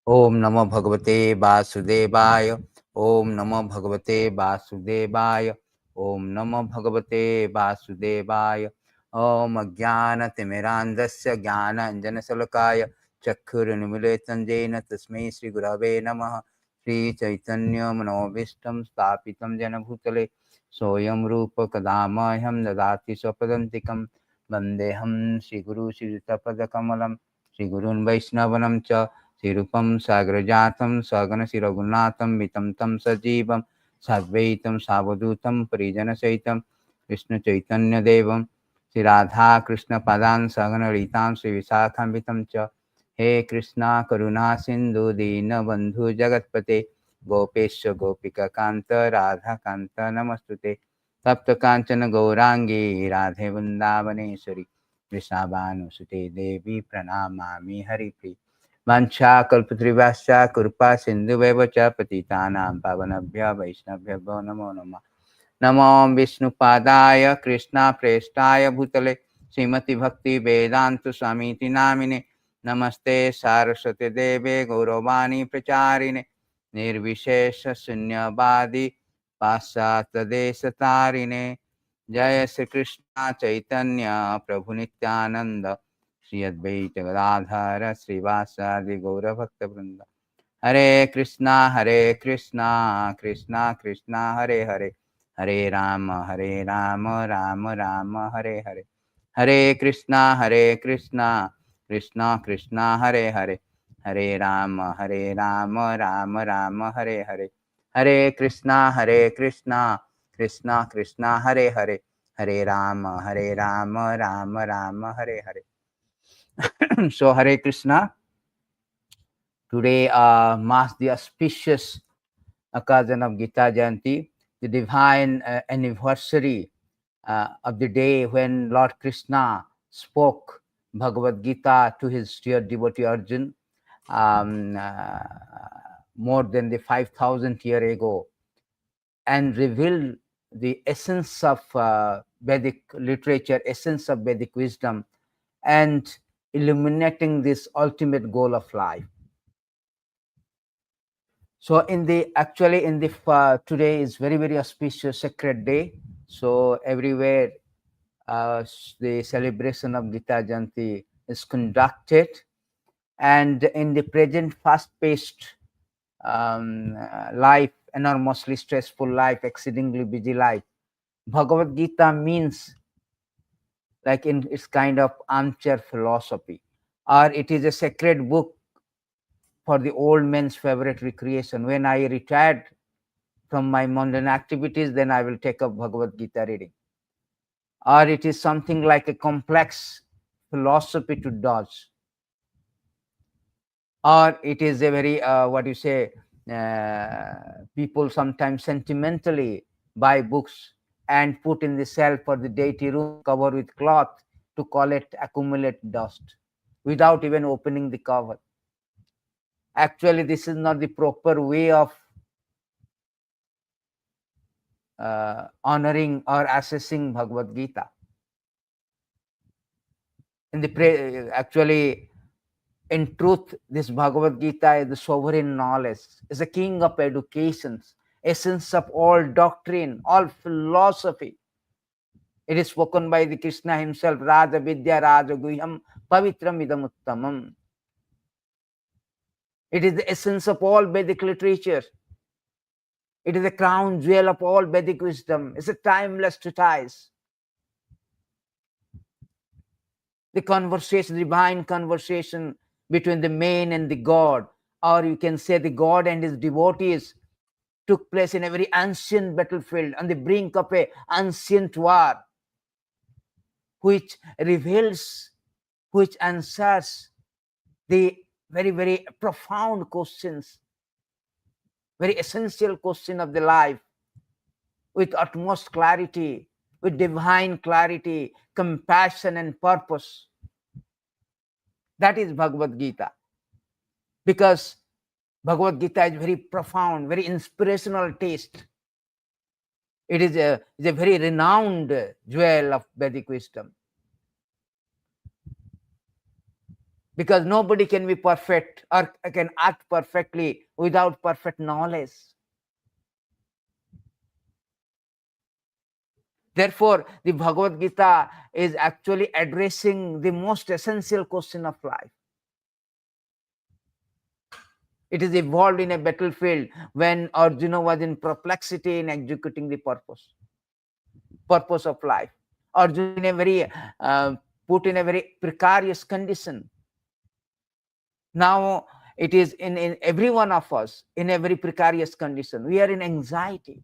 Om Namo Bhagavate Vasudevaya. Om Namo Bhagavate Vasudevaya. Om Namo Bhagavate Vasudevaya. Om Ajnana Timirandasya Jnana Anjana Salakaya Chakhur Nimilitan Jena Tasmai Sri Gurave Namaha. Sri Chaitanya Manobishtam Stapitam Jana Bhutale Soyam Rupa Kadamayam Dadati Swapadantikam Vandeham Sri Guru Sri Tapada Kamalam Sri Gurun Vaishnavanam Cha Sirupam Sagrajatam Sagana Siragunatam Vitam Tam Sajivam Sadvaitam Savadutam Parijana Saitam Krishna Chaitanya Devam Sri Radha Krishna Padan Sagana Ritam Sri Visakham Vitam Cha He Krishna Karuna Sindhu Dina Bandhu Jagatpate Gopesha Gopika Kanta Radha Kanta Namastute Tapta Kanchana Gaurangi Radhe Vrindavaneshwari Vrishabhanu Sute Devi Pranamami Hari Pri Vancha kalpatrivascha kurpa sindhu vevacha patitanam pavanabhya vaishnavya namo namo namo Vishnu padaya Krishna prestaya bhutale Srimati Bhakti Vedantu Swamiti namine Namaste Saraswati Deve Gauravani Pracharine Nirvishesha Sunyavadi Pasata Desatarine Jaya Sri Krishna Chaitanya Prabhu Nityananda Shri Advaita Gadadhara Srivasadi Gaura Bhakta Vrinda Hare Krishna Krishna Krishna Hare Hare Hare Rama Rama Rama Hare Hare Hare Krishna Krishna Krishna Hare Hare Hare Rama Rama Rama Hare Hare Hare Krishna Krishna Krishna Hare Hare Hare Rama Rama Rama Hare Hare. So Hare Krishna. Today marks the auspicious occasion of Gītā Jayanti, the divine anniversary of the day when Lord Krishna spoke Bhagavad-gītā to his dear devotee Arjuna more than the 5,000 years ago, and revealed the essence of Vedic literature, essence of Vedic wisdom, and illuminating this ultimate goal of life. So today is very, very auspicious sacred day. So everywhere the celebration of Gītā Jayanti is conducted, and in the present fast-paced life, enormously stressful life, exceedingly busy life, Bhagavad-gītā means like in its kind of armchair philosophy, or it is a sacred book for the old man's favorite recreation. When I retired from my mundane activities, then I will take up Bhagavad-gītā reading. Or it is something like a complex philosophy to dodge. Or it is a very, people sometimes sentimentally buy books and put in the shelf or the deity room, cover with cloth to accumulate dust without even opening the cover. Actually, this is not the proper way of honoring or assessing Bhagavad-gītā. Actually, in truth, this Bhagavad-gītā is the sovereign knowledge, is a king of educations, essence of all doctrine, all philosophy. It is spoken by the Krishna himself, Raja Vidya Raja Guhyam Pavitram Idam Uttamam. It is the essence of all Vedic literature. It is the crown jewel of all Vedic wisdom. It's a timeless treatise. The conversation, divine conversation between the man and the God, or you can say the God and his devotees, took place in a very ancient battlefield on the brink of an ancient war, which reveals, which answers the very, very profound questions, very essential question of the life with utmost clarity, with divine clarity, compassion and purpose. That is Bhagavad-gītā. Because Bhagavad-gītā is very profound, very inspirational taste. It is a very renowned jewel of Vedic wisdom. because nobody can be perfect or can act perfectly without perfect knowledge. Therefore, the Bhagavad Gita is actually addressing the most essential question of life. It is evolved in a battlefield when Arjuna was in perplexity in executing the purpose of life. Arjuna in a very put in a very precarious condition. Now it is in every one of us in a very precarious condition. We are in anxiety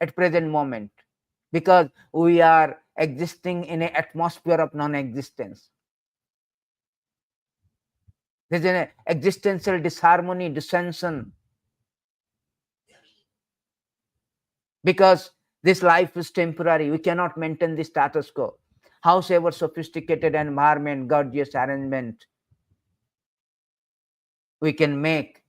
at present moment because we are existing in an atmosphere of non-existence. There's an existential disharmony, dissension, because this life is temporary. We cannot maintain the status quo. Howsoever sophisticated environment, gorgeous arrangement we can make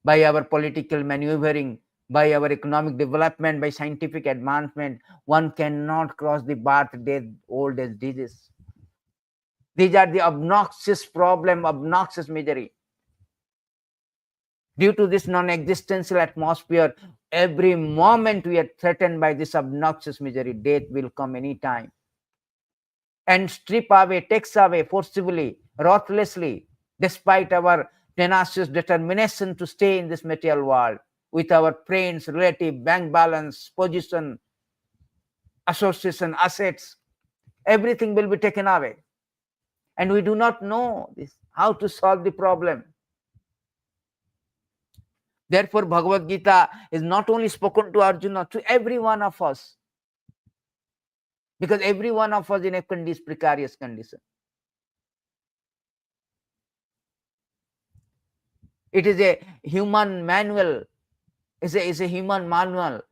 by our political maneuvering, by our economic development, by scientific advancement, one cannot cross the birth, death, old age disease. These are the obnoxious problem, obnoxious misery. Due to this non-existential atmosphere, every moment we are threatened by this obnoxious misery. Death will come any time and strip away, takes away forcibly, ruthlessly, despite our tenacious determination to stay in this material world with our friends, relative, bank balance, position, association, assets. Everything will be taken away. And we do not know this, how to solve the problem. Therefore, Bhagavad Gita is not only spoken to Arjuna, to every one of us. Because every one of us in a precarious condition. It is a human manual. It's a human manual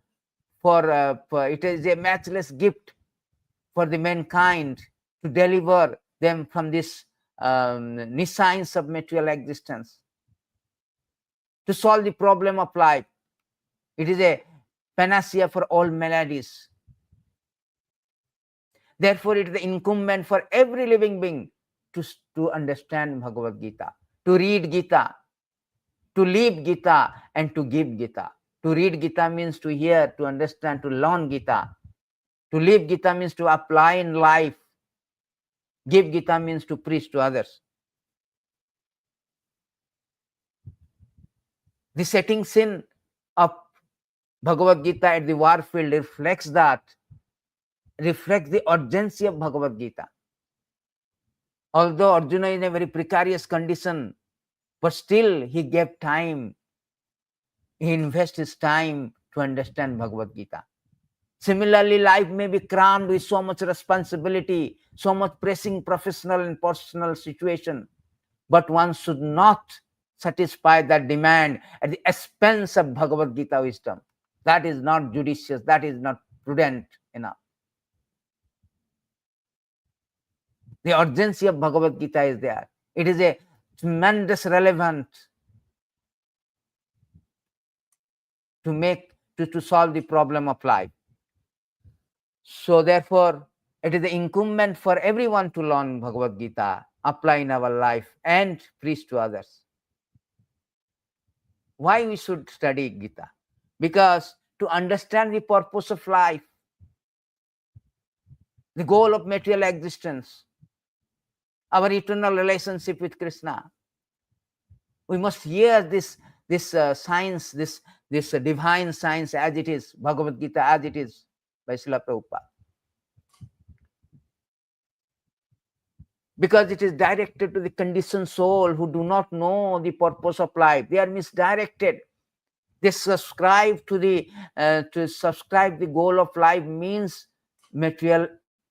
for it is a matchless gift for the mankind to deliver them from this nescience of material existence, to solve the problem of life. It is a panacea for all maladies. Therefore, it is incumbent for every living being to understand Bhagavad Gita, to read Gita, to live Gita, and to give Gita. To read Gita means to hear, to understand, to learn Gita. To live Gita means to apply in life. Give Gita means to preach to others. The setting sin of Bhagavad Gita at the warfield reflects the urgency of Bhagavad Gita. Although Arjuna is in a very precarious condition, but still he gave time. He invested his time to understand Bhagavad Gita. Similarly, life may be crammed with so much responsibility, so much pressing professional and personal situation, but one should not satisfy that demand at the expense of Bhagavad Gita wisdom. That is not judicious, that is not prudent enough. The urgency of Bhagavad Gita is there. It is a tremendous relevant to solve the problem of life. So therefore, it is incumbent for everyone to learn Bhagavad Gita, apply in our life, and preach to others. Why we should study Gita? Because to understand the purpose of life, the goal of material existence, our eternal relationship with Krishna, we must hear this science, this divine science as it is, Bhagavad Gita as it is, by Srila Prabhupada. Because it is directed to the conditioned soul who do not know the purpose of life. They are misdirected. They subscribe to the goal of life means material,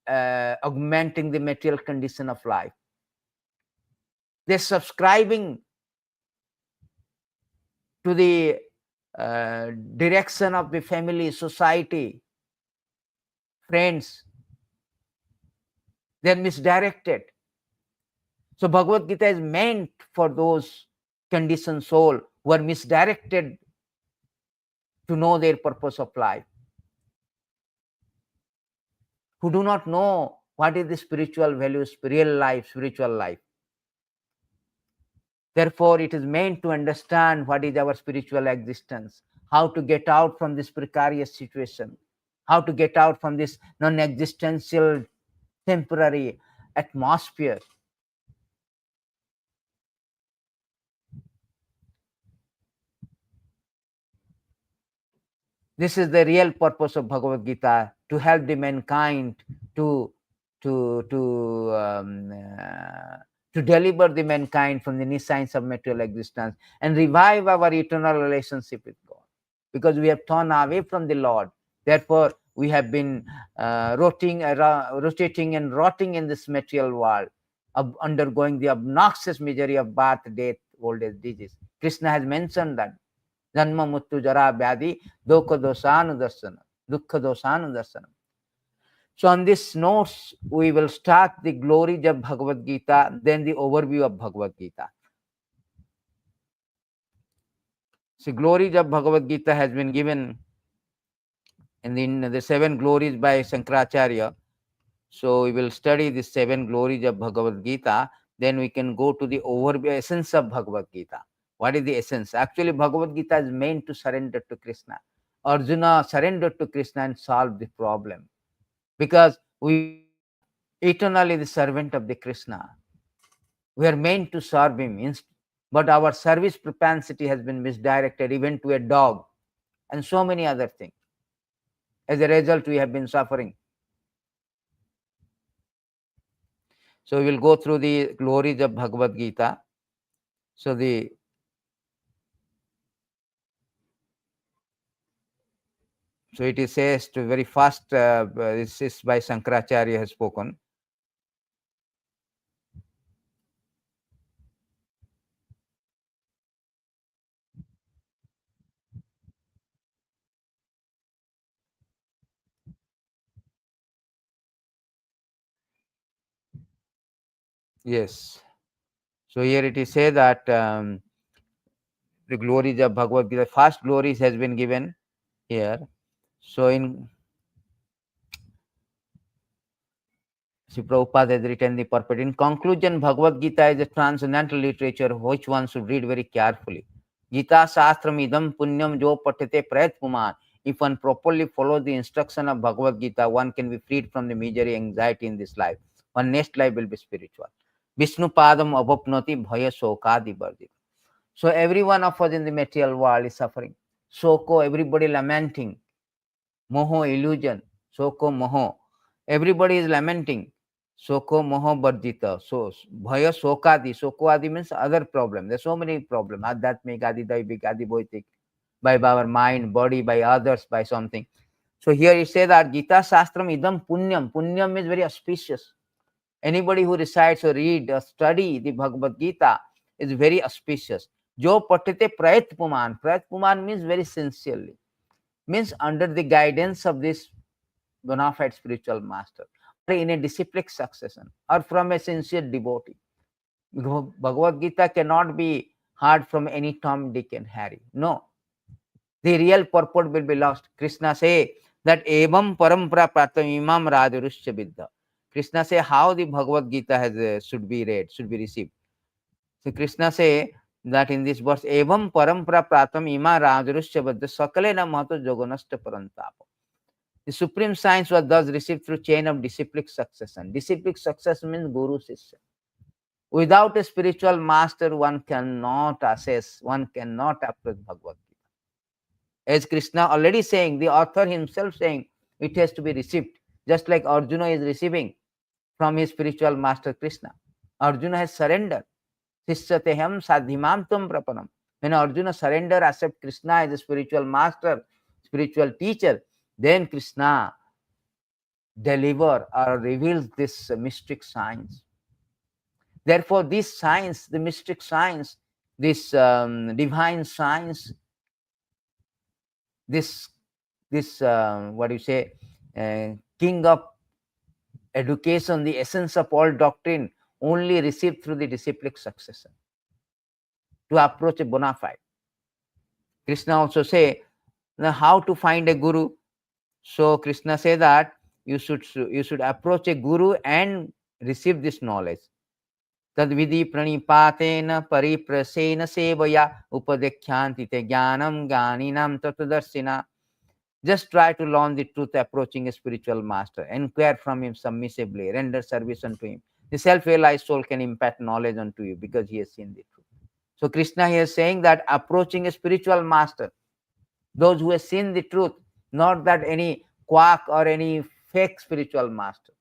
augmenting the material condition of life. They're subscribing to the direction of the family, society, friends. They're misdirected. So Bhagavad Gita is meant for those conditioned soul who are misdirected to know their purpose of life, who do not know what is the spiritual values, real life, spiritual life. Therefore, it is meant to understand what is our spiritual existence, how to get out from this precarious situation, how to get out from this non-existential temporary atmosphere. This is the real purpose of Bhagavad Gita, to help the mankind to deliver the mankind from the nescience of material existence and revive our eternal relationship with God. Because we have turned away from the Lord, therefore we have been rotating and rotting in this material world, undergoing the obnoxious misery of birth, death, old age, disease. Krishna has mentioned that. Janma muttu jara vyadi dukha dosanudarsana. So on this notes, we will start the glories of Bhagavad Gita, then the overview of Bhagavad Gita. So glories of Bhagavad Gita has been given in the 7 glories by Shankaracharya. So we will study the 7 glories of Bhagavad Gita. Then we can go to the overview, essence of Bhagavad Gita. What is the essence? Actually, Bhagavad Gita is meant to surrender to Krishna. Arjuna surrendered to Krishna and solved the problem. Because we are eternally the servant of the Krishna. We are meant to serve him. But our service propensity has been misdirected even to a dog and so many other things. As a result, we have been suffering. So we will go through the glories of Bhagavad Gita. So it says to very fast, this is by Shankaracharya has spoken. Yes. So here it is said that the glories of Bhagavad Gita, first glories has been given here. So Sri Prabhupada has written the purport. In conclusion, Bhagavad Gita is a transcendental literature which one should read very carefully. Gita Shastram idam punyam jo pathate prayat puman. If one properly follows the instruction of Bhagavad Gita, one can be freed from the misery, anxiety in this life. One next life will be spiritual. Vishnu padam avapnoti bhaya sokadi bardita. So every one of us in the material world is suffering. Soko, everybody lamenting. Moho, illusion. Soko, moho. Everybody is lamenting. Soko, moho, bardita. So, bhaya, sokadi. Sokadi means other problem. There are so many problems. Adhyatmik, adi, daivik, adi, bhoitik. By our mind, body, by others, by something. So here it says that Gita Shastram idam punyam. Punyam is very auspicious. Anybody who recites or read or study the Bhagavad Gita is very auspicious. Jo pathite prayat puman. Prayat puman means very sincerely. Means under the guidance of this bona fide spiritual master, or in a disciplic succession, or from a sincere devotee. Bhagavad Gita cannot be heard from any Tom, Dick, and Harry. No. The real purport will be lost. Krishna say that evam parampara pratam imam rajarusya viddha. Krishna say how the Bhagavad Gita has should be read, should be received. So Krishna say that in this verse, evam parampara pratam ima rajarusya viddha sakalena mahato joganasta parantapa. The supreme science was thus received through chain of disciplic succession. Disciplic succession means guru sisya. Without a spiritual master, one cannot assess, one cannot approach Bhagavad Gita. As Krishna already saying, the author himself saying, it has to be received. Just like Arjuna is receiving from his spiritual master Krishna. Arjuna has surrendered. Sisyateham sadhimam tum prapanam. When Arjuna surrender, accept Krishna as a spiritual master, spiritual teacher, then Krishna deliver or reveals this mystic science. Therefore, this science, the mystic science, this divine science, this what do you say, king of education, the essence of all doctrine, only received through the disciplic succession to approach a bona fide. Krishna also say, now how to find a guru? So Krishna say that you should approach a guru and receive this knowledge. Tadvidi pranipatena pariprasena sevaya upadekyanti te jnanam jnaninam tatadarshina. Just try to learn the truth approaching a spiritual master. Inquire from him submissively. Render service unto him. The self-realized soul can impart knowledge unto you because he has seen the truth. So Krishna here is saying that approaching a spiritual master, those who have seen the truth, not that any quack or any fake spiritual master.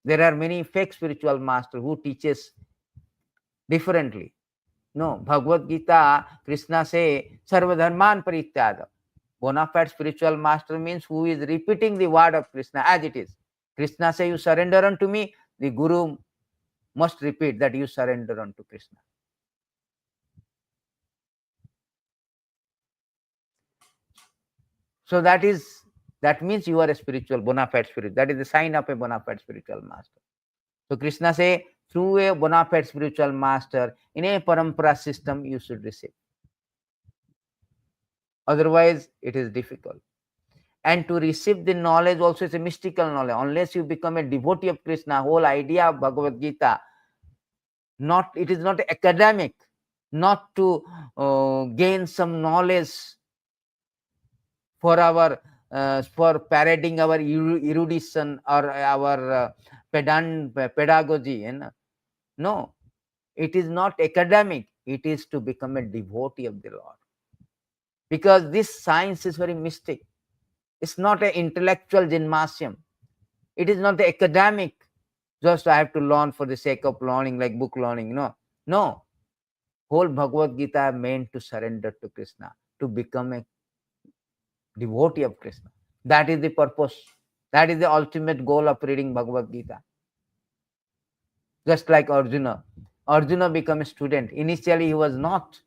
There are many fake spiritual masters who teaches differently. No, Bhagavad-gītā, Krishna say, Sarva dharman parityāga. Bona fide spiritual master means who is repeating the word of Krishna as it is. Krishna say, you surrender unto me, the Guru must repeat that you surrender unto Krishna. So that means you are a spiritual, bona fide spirit. That is the sign of a bona fide spiritual master. So Krishna say, through a bona fide spiritual master, in a parampara system, you should receive. Otherwise, it is difficult. And to receive the knowledge also is a mystical knowledge. Unless you become a devotee of Krishna, whole idea of Bhagavad Gita, it is not academic, not to gain some knowledge for our for parading our erudition or our pedagogy. No, it is not academic. It is to become a devotee of the Lord. Because this science is very mystic. It's not an intellectual gymnasium. It is not the academic. Just I have to learn for the sake of learning, like book learning. No. Whole Bhagavad Gita meant to surrender to Krishna, to become a devotee of Krishna. That is the purpose. That is the ultimate goal of reading Bhagavad Gita. Just like Arjuna. Arjuna became a student. Initially, he was not.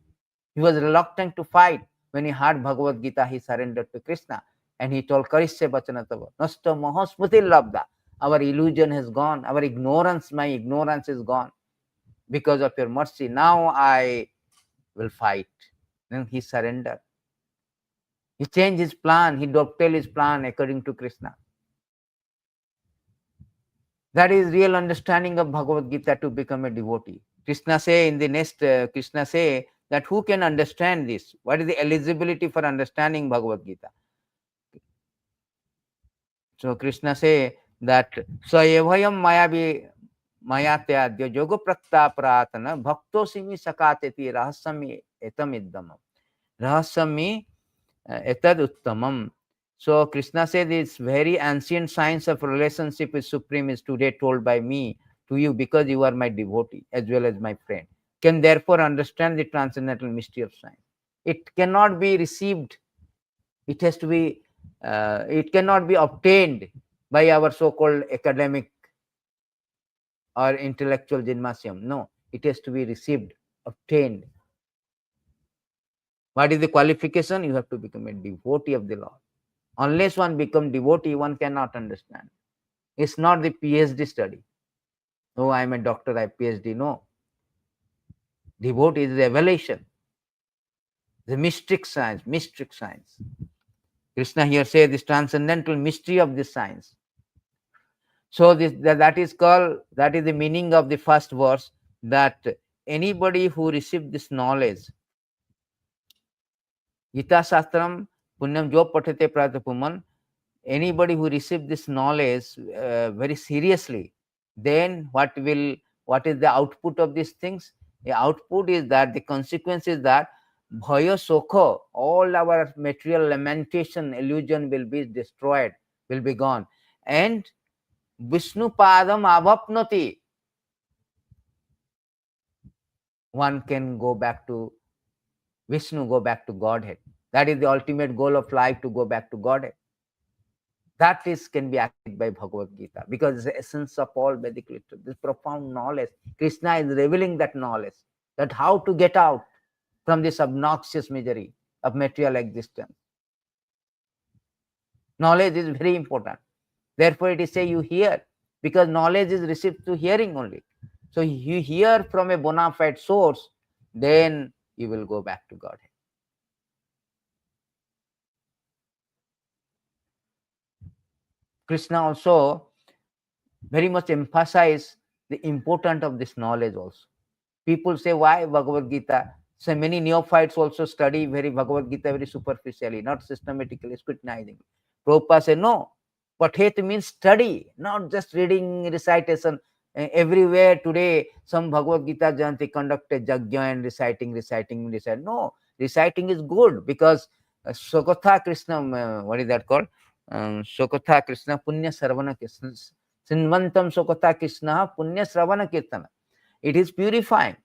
He was reluctant to fight. When he heard Bhagavad Gita, he surrendered to Krishna. And he told, Karisya Bachanatava, Nasta Mahasmati Labda. Our illusion has gone. Our ignorance, my ignorance is gone. Because of your mercy, now I will fight. Then he surrendered. He changed his plan. He dovetailed his plan according to Krishna. That is real understanding of Bhagavad Gita to become a devotee. Krishna say in the next, Krishna say that who can understand this? What is the eligibility for understanding Bhagavad Gita? So Krishna say that Sayevayam mayatyadya yoga prakta pratana bhaktosimi sakateti rahasami etamiddamam. Rahasami etad uttamam. So Krishna says this very ancient science of relationship with Supreme is today told by me to you because you are my devotee as well as my friend. Can therefore understand the transcendental mystery of science. It cannot be received. It has to be. It cannot be obtained by our so-called academic or intellectual gymnasium. No, it has to be received, obtained. What is the qualification? You have to become a devotee of the Lord. Unless one becomes devotee, one cannot understand. It's not the PhD study. Oh, I am a doctor, I have PhD. No. Devotee is revelation. The mystic science, mystic science. Krishna here says this transcendental mystery of this science. So that is the meaning of the first verse, that anybody who received this knowledge, Gita Shastram Punyam Jo Pathate Pratapuman, anybody who received this knowledge very seriously, then what is the output of these things? The output is that the consequence is that bhaya sokha, all our material lamentation, illusion will be destroyed, will be gone. And Vishnu Padam Avapnati, one can go back to Vishnu, go back to Godhead. That is the ultimate goal of life, to go back to Godhead. That can be acted by Bhagavad Gita, because it's the essence of all Vedic literature, this profound knowledge. Krishna is revealing that knowledge, that how to get out from this obnoxious misery of material existence. Knowledge is very important. Therefore, it is say you hear, because knowledge is received through hearing only. So you hear from a bona fide source, then you will go back to Godhead. Krishna also very much emphasized the importance of this knowledge also. People say, why Bhagavad Gita? So many neophytes also study Bhagavad Gita very superficially, not systematically, scrutinizing. Prabhupada said, no, pathet means study, not just reading, recitation. Everywhere today, some Bhagavad Gita Jayanti conducted Jagya and reciting. No, reciting is good because Sokatha Krishna, what is that called? Sokatha Krishna, Punya Sarvana Krishna. Sinvantam Sokatha Krishna, Punya Sravana Kirtana. It is purifying.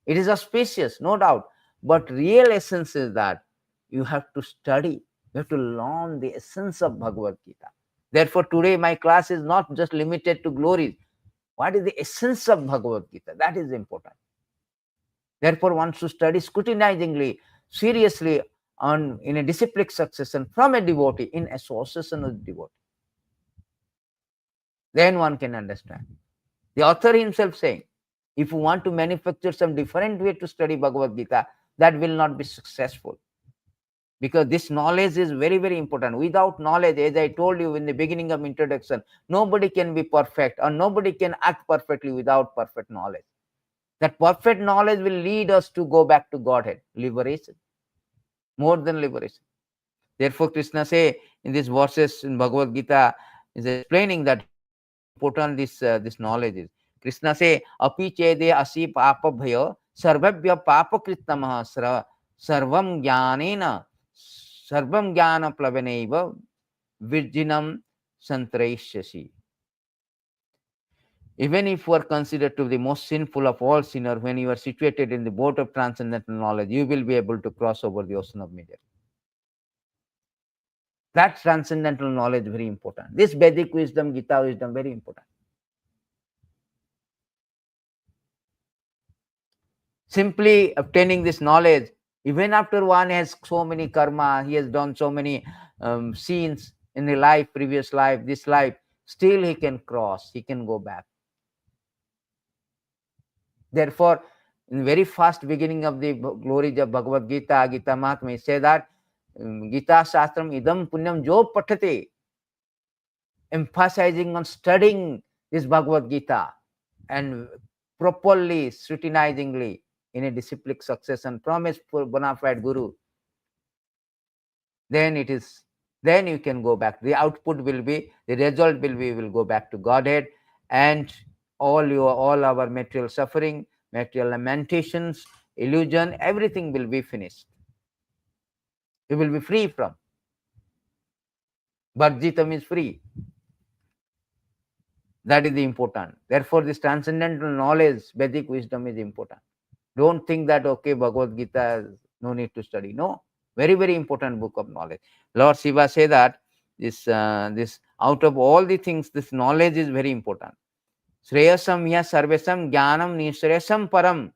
It is auspicious, no doubt. But real essence is that you have to study. You have to learn the essence of Bhagavad Gita. Therefore, today my class is not just limited to glories. What is the essence of Bhagavad Gita? That is important. Therefore, one should study scrutinizingly, seriously, in a disciplic succession from a devotee, in association with devotee. Then one can understand. The author himself saying, if you want to manufacture some different way to study Bhagavad Gita, that will not be successful. Because this knowledge is very, very important. Without knowledge, as I told you in the beginning of introduction, nobody can be perfect or nobody can act perfectly without perfect knowledge. That perfect knowledge will lead us to go back to Godhead, liberation, more than liberation. Therefore, Krishna say in these verses in Bhagavad Gita is explaining that important this knowledge is. Krishna say, api chede asi papa bhayo sarvabhya papa krittamah sarvam jnanena sarvam jnana plavaneva virginam santraishyasi. Even if you are considered to be the most sinful of all sinners, when you are situated in the boat of transcendental knowledge, you will be able to cross over the ocean of misery. That transcendental knowledge is very important. This Vedic wisdom, Gita wisdom, very important. Simply obtaining this knowledge, even after one has so many karma, he has done so many sins in the life, previous life, this life, still he can cross, he can go back. Therefore, in the very first beginning of the glories of Bhagavad Gita, Gita Mahatma, he said that Gita Shastram idam punyam jo pathate, emphasizing on studying this Bhagavad Gita and properly, scrutinizingly, in a disciplic succession from a bona fide guru, then you can go back. The output will be, the result will be, will go back to Godhead, and all our material suffering, material lamentations, illusion, everything will be finished. We will be free from. Varjita means free. That is the important. Therefore, this transcendental knowledge, Vedic wisdom is important. Don't think that, okay, Bhagavad Gita, no need to study. No, very, very important book of knowledge. Lord Shiva say that this out of all the things, this knowledge is very important. Shreyasam ya sarvesam jnanam nishreyasam param.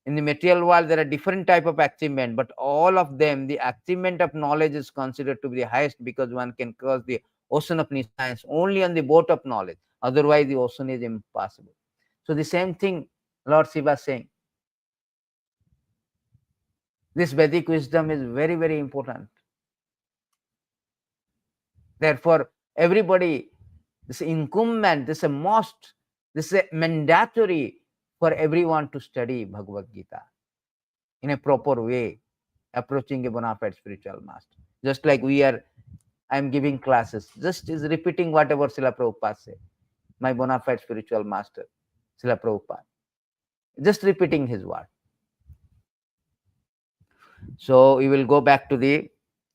In the material world, there are different type of achievement, but all of them, the achievement of knowledge is considered to be the highest, because one can cross the ocean of science only on the boat of knowledge. Otherwise, the ocean is impossible. So the same thing Lord Shiva is saying. This Vedic wisdom is very, very important. Therefore, everybody, this incumbent, this is a must, this is a mandatory for everyone to study Bhagavad Gita in a proper way, approaching a bona fide spiritual master. Just like I am giving classes, just is repeating whatever Srila Prabhupada said. My bona fide spiritual master, Srila Prabhupada, just repeating his word. So we will go back to the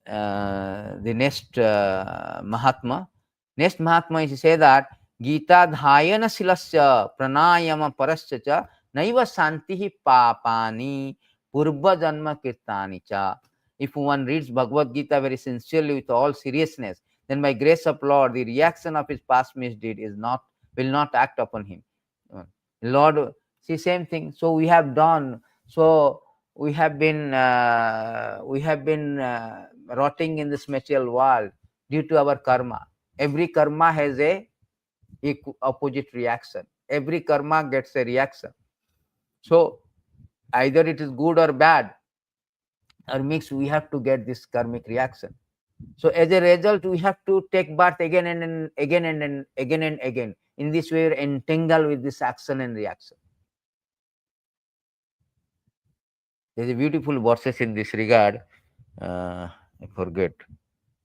next Mahatma. Next Mahatma is say that Gita Dhayana Silasya Pranayama Parasya cha Naiva Santihi Papani Purva Janma Kirtani cha. If one reads Bhagavad Gita very sincerely with all seriousness, then by grace of Lord, the reaction of his past misdeed will not act upon him. Lord, see, same thing. So we have done. So we have been rotting in this material world due to our karma. Every karma has a opposite reaction. Every karma gets a reaction. So either it is good or bad or mixed, we have to get this karmic reaction. So as a result, we have to take birth again and again and again In this way, you're entangled with this action and reaction. There's a beautiful verses in this regard. I forget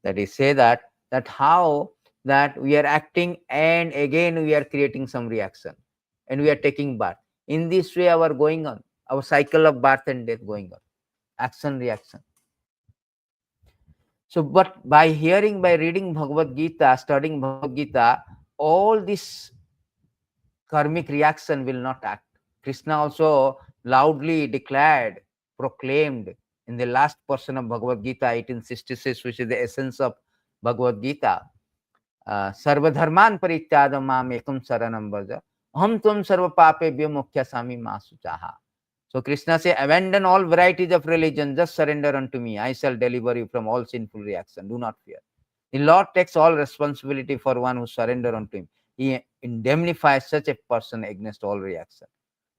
that is say that how that we are acting and again we are creating some reaction and we are taking birth. In this way, our going on, our cycle of birth and death going on, action reaction. So, but by hearing, by reading Bhagavad Gita, studying Bhagavad Gita, all this karmic reaction will not act. Krishna also loudly declared, proclaimed in the last portion of Bhagavad Gita 1866, which is the essence of Bhagavad Gita. Sarvadharman parityadam mam ekam saranam vraja aham tvam sarva papebhyo mokhyasami ma suchaha. So Krishna says, abandon all varieties of religion, just surrender unto me. I shall deliver you from all sinful reaction. Do not fear. The Lord takes all responsibility for one who surrender unto him. He indemnifies such a person against all reaction.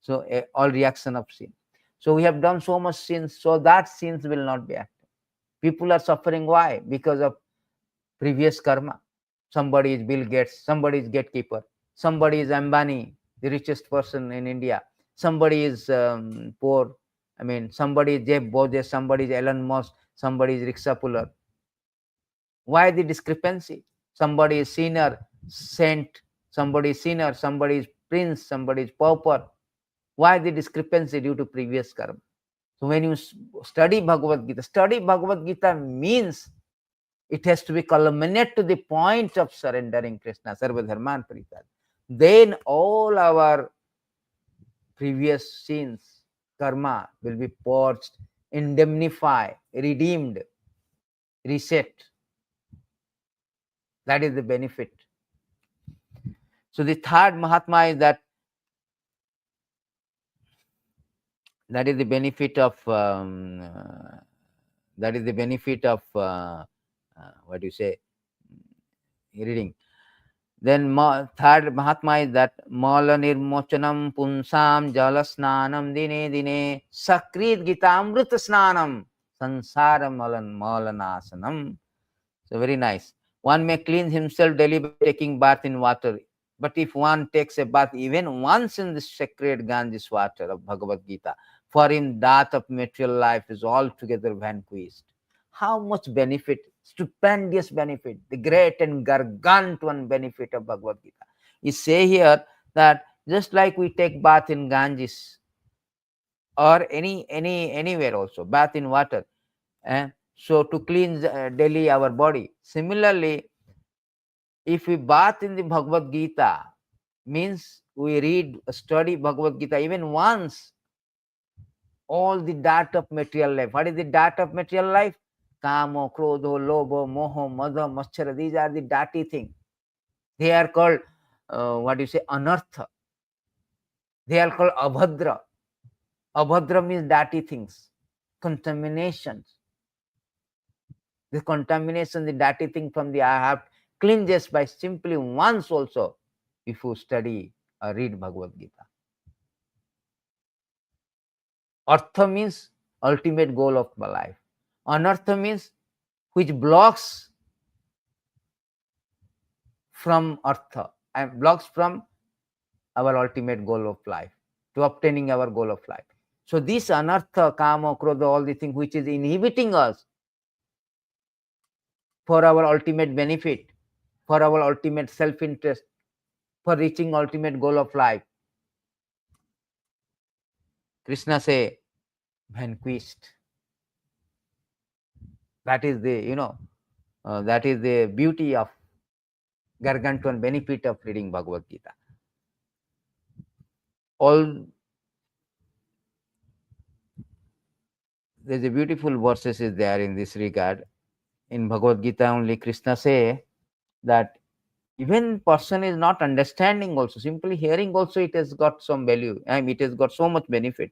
So all reaction of sin. So we have done so much sins, so that sins will not be acted. People are suffering. Why? Because of previous karma. Somebody is Bill Gates, somebody is gatekeeper, somebody is Ambani, the richest person in India. Somebody is poor. I mean, somebody is Jeff Bezos, somebody is Elon Musk, somebody is rickshaw puller. Why the discrepancy? Somebody is sinner, saint, somebody is sinner, somebody is prince, somebody is pauper. Why the discrepancy? Due to previous karma. So when you study Bhagavad Gita means it has to be culminate to the point of surrendering Krishna, Sarvadharman Paritad. Then all our previous sins, karma, will be purged, indemnified, redeemed, reset. That is the benefit. So the third Mahatma is that is the benefit of what do you say, reading. Then third Mahatma is that mala nirmochanam punsam jalasnanam dine dine sakrit gitamrut snanam sansaram malanasanam. So very nice. One may cleanse himself daily by taking bath in water. But if one takes a bath even once in the sacred Ganges water of Bhagavad Gita, for him that of material life is altogether vanquished. How much benefit, stupendous benefit, the great and gargantuan benefit of Bhagavad Gita. You say here that just like we take bath in Ganges or anywhere also, bath in water, so to cleanse daily our body. Similarly, if we bath in the Bhagavad Gita, means we read, study Bhagavad Gita even once, all the dirt of material life. What is the dirt of material life? Kamo, Krodho, Lobo, Moho, Madha, Maschara. These are the dirty things. They are called, anartha. They are called abhadra. Abhadra means dirty things, contaminations. The contamination, the dirty thing from the I have cleanses by simply once also if you study or read Bhagavad Gita. Artha means ultimate goal of my life. Anartha means which blocks from artha and blocks from our ultimate goal of life, to obtaining our goal of life. So this anartha, kama, krodha, all the things which is inhibiting us for our ultimate benefit, for our ultimate self-interest, for reaching ultimate goal of life, Krishna say, vanquished. That is the, that is the beauty of gargantuan benefit of reading Bhagavad Gita. There's a beautiful verses is there in this regard. In Bhagavad Gita only Krishna say that even person is not understanding also, simply hearing also it has got some value, and it has got so much benefit.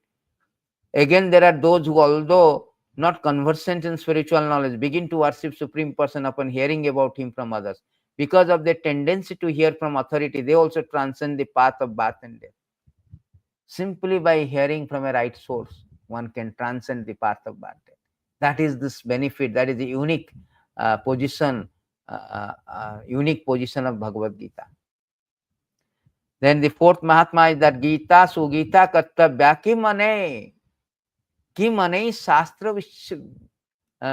Again, there are those who, although not conversant in spiritual knowledge, begin to worship Supreme Person upon hearing about him from others. Because of their tendency to hear from authority, they also transcend the path of birth and death. Simply by hearing from a right source, one can transcend the path of birth and death. That is this benefit, that is the unique position of Bhagavad Gita. Then the fourth Mahatma is that Gita Sugita Kartabhya Kimane Shastra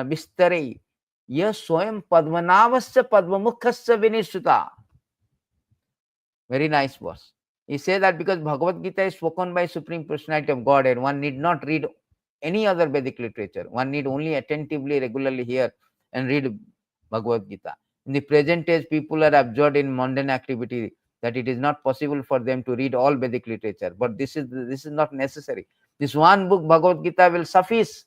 Vistare Ya Swayam Padmanavasya Padmamukhasya Vinisuta. Very nice verse. He says that because Bhagavad Gita is spoken by Supreme Personality of Godhead, one need not read any other Vedic literature. One need only attentively, regularly hear and read Bhagavad Gita. In the present age, people are absorbed in mundane activity that it is not possible for them to read all Vedic literature. But this is not necessary. This one book, Bhagavad Gita, will suffice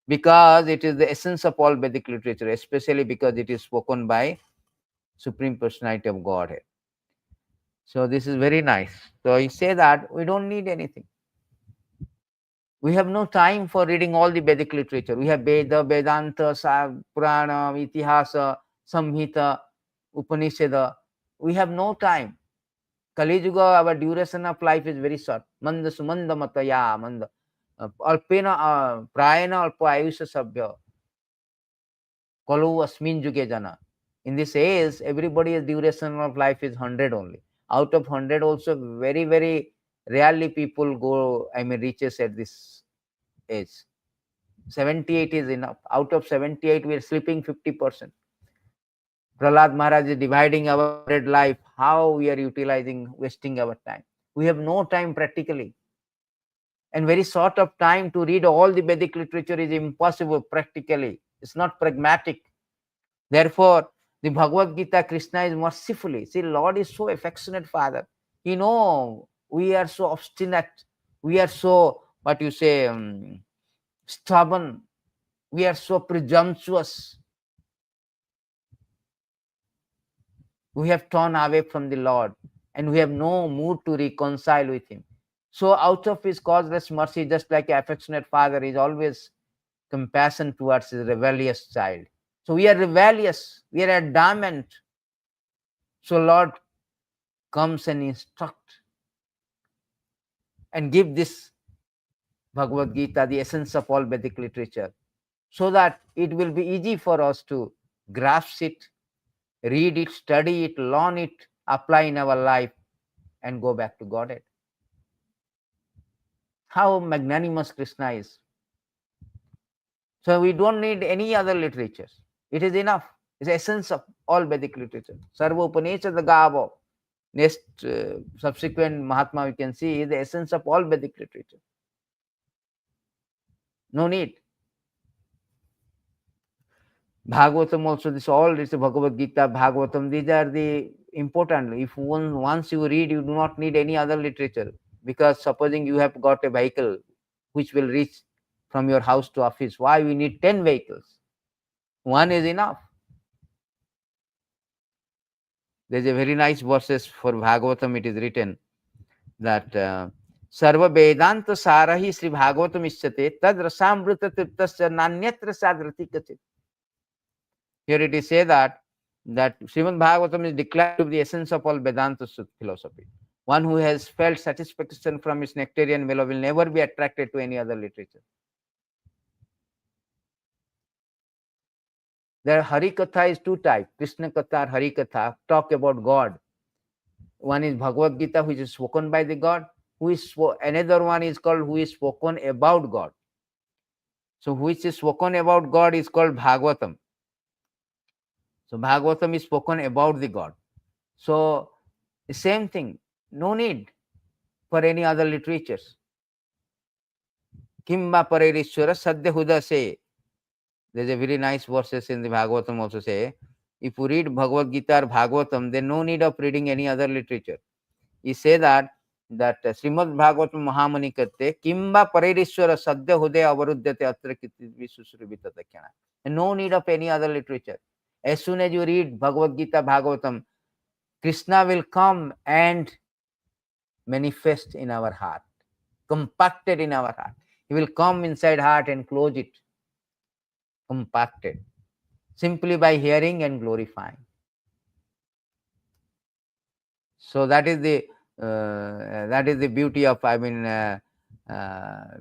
because it is the essence of all Vedic literature, especially because it is spoken by Supreme Personality of Godhead. So this is very nice. So he say that we don't need anything. We have no time for reading all the Vedic literature. We have Veda, Vedanta, Purana, Itihasa, Samhita, Upanishad. We have no time. Kali Yuga, our duration of life is very short. Manda sumanda mataya manda. Alpena prayana alpa ayusha sabhya. Kalu asmin yuge jana. In this age, everybody's duration of life is 100 only. Out of 100 also, very, very rarely people go, reaches at this age. 78 is enough. Out of 78, we are sleeping 50%. Prahlad Maharaj is dividing our 100 life, how we are utilizing, wasting our time. We have no time practically. And very short of time to read all the Vedic literature is impossible practically. It's not pragmatic. Therefore, the Bhagavad Gita, Krishna is mercifully. See, Lord is so affectionate Father. He knows we are so obstinate. We are so, stubborn. We are so presumptuous. We have turned away from the Lord and we have no mood to reconcile with Him. So out of His causeless mercy, just like an affectionate father is always compassion towards his rebellious child. So we are rebellious. We are adamant. So Lord comes and instruct and give this Bhagavad Gita, the essence of all Vedic literature, so that it will be easy for us to grasp it, read it, study it, learn it, apply in our life, and go back to Godhead. How magnanimous Krishna is. So we don't need any other literatures. It is enough. It's the essence of all Vedic literature. Sarva Upanishad Gavo. Next subsequent Mahatma we can see is the essence of all Vedic literature. No need. Bhagavatam also, this all is Bhagavad Gita, Bhagavatam, these are the important. If once you read, you do not need any other literature. Because supposing you have got a vehicle which will reach from your house to office, why we need 10 vehicles? One is enough. There's a very nice verses for Bhagavatam, it is written that Sarva Vedanta Sarahi Sri Bhagavatam Ishyate Tad Rasamrita Tirtasya Nanyatra Sadrati Kachit. Here it is said that Srimad Bhagavatam is declared to be the essence of all Vedanta philosophy. One who has felt satisfaction from its nectarian mellow will never be attracted to any other literature. There Hari Katha is two types, Krishna Katha or Hari Katha, talk about God. One is Bhagavad Gita, which is spoken by the God. Another one is called who is spoken about God. So which is spoken about God is called Bhagavatam. So Bhagavatam is spoken about the God. So the same thing, no need for any other literatures. Kimba Parerishwara Sadhya Huda say. There's a very nice verses in the Bhagavatam also say, if you read Bhagavad Gita or Bhagavatam, then no need of reading any other literature. He say that Srimad Bhagavatam Mahamani karte Kimba Parerishwara Sadhya Huda Avaruddhate Atra Kiti Sushrivita Takyana. And no need of any other literature. As soon as you read Bhagavad Gita, Bhagavatam, Krishna will come and manifest in our heart, compacted in our heart. He will come inside heart and close it, compacted, simply by hearing and glorifying. So that is the beauty of,